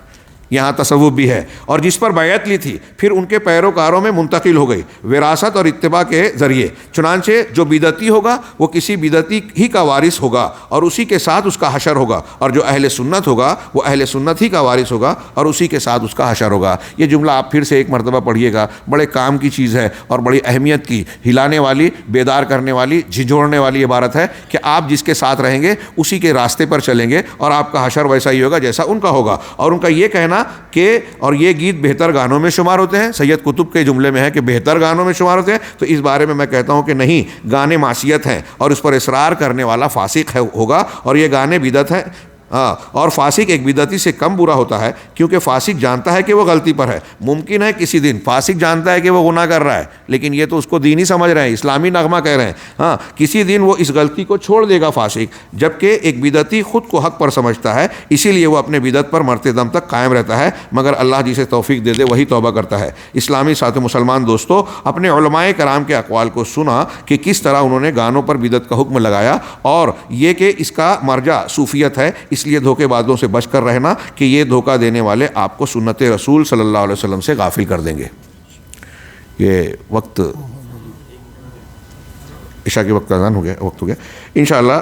یہاں تصوف بھی ہے، اور جس پر بیعت لی تھی پھر ان کے پیروکاروں میں منتقل ہو گئی وراثت اور اتباع کے ذریعے۔ چنانچہ جو بدعتی ہوگا وہ کسی بدعتی ہی کا وارث ہوگا اور اسی کے ساتھ اس کا حشر ہوگا، اور جو اہل سنت ہوگا وہ اہل سنت ہی کا وارث ہوگا اور اسی کے ساتھ اس کا حشر ہوگا۔ یہ جملہ آپ پھر سے ایک مرتبہ پڑھیے گا، بڑے کام کی چیز ہے اور بڑی اہمیت کی، ہلانے والی، بیدار کرنے والی، جھنجھوڑنے والی عبارت ہے کہ آپ جس کے ساتھ رہیں گے اسی کے راستے پر چلیں گے اور آپ کا حشر ویسا ہی ہوگا جیسا ان کا ہوگا۔ اور ان کا یہ کہنا کہ اور یہ گیت بہتر گانوں میں شمار ہوتے ہیں، سید قطب کے جملے میں ہے کہ بہتر گانوں میں شمار ہوتے ہیں، تو اس بارے میں کہتا ہوں کہ نہیں، گانے معصیت ہیں اور اس پر اصرار کرنے والا فاسق ہوگا، اور یہ گانے بدعت ہیں۔ اور فاسق ایک بدعتی سے کم برا ہوتا ہے، کیونکہ فاسق جانتا ہے کہ وہ غلطی پر ہے۔ ممکن ہے کسی دن فاسق جانتا ہے کہ وہ گناہ کر رہا ہے، لیکن یہ تو اس کو دینی سمجھ رہے ہیں، اسلامی نغمہ کہہ رہے ہیں، کسی دن وہ اس غلطی کو چھوڑ دے گا فاسق، جبکہ ایک بدعتی خود کو حق پر سمجھتا ہے، اسی لیے وہ اپنے بدعت پر مرتے دم تک قائم رہتا ہے، مگر اللہ جسے توفیق دے دے وہی توبہ کرتا ہے۔ اسلامی ساتھ مسلمان دوستو، اپنے علماء کرام کے اقوال کو سنا کہ کس طرح انہوں نے گانوں پر بدعت کا حکم لگایا، اور یہ کہ اس کا مرجع صوفیت ہے، اس لیے دھوکے بازوں سے بچ کر رہنا کہ یہ دھوکہ دینے والے آپ کو سنت رسول صلی اللہ علیہ وسلم سے غافل کر دیں گے۔ یہ وقت عشاء کے وقت اذان ہو گیا، انشاءاللہ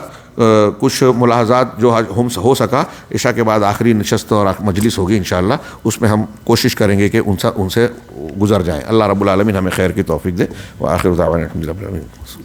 کچھ ملاحظات جو ہو سکا عشاء کے بعد آخری نشست اور مجلس ہوگی انشاءاللہ، اس میں ہم کوشش کریں گے کہ ان سے گزر جائیں۔ اللہ رب العالمین ہمیں خیر کی توفیق دے، وآخر دعوانا الحمدللہ رب العالمین۔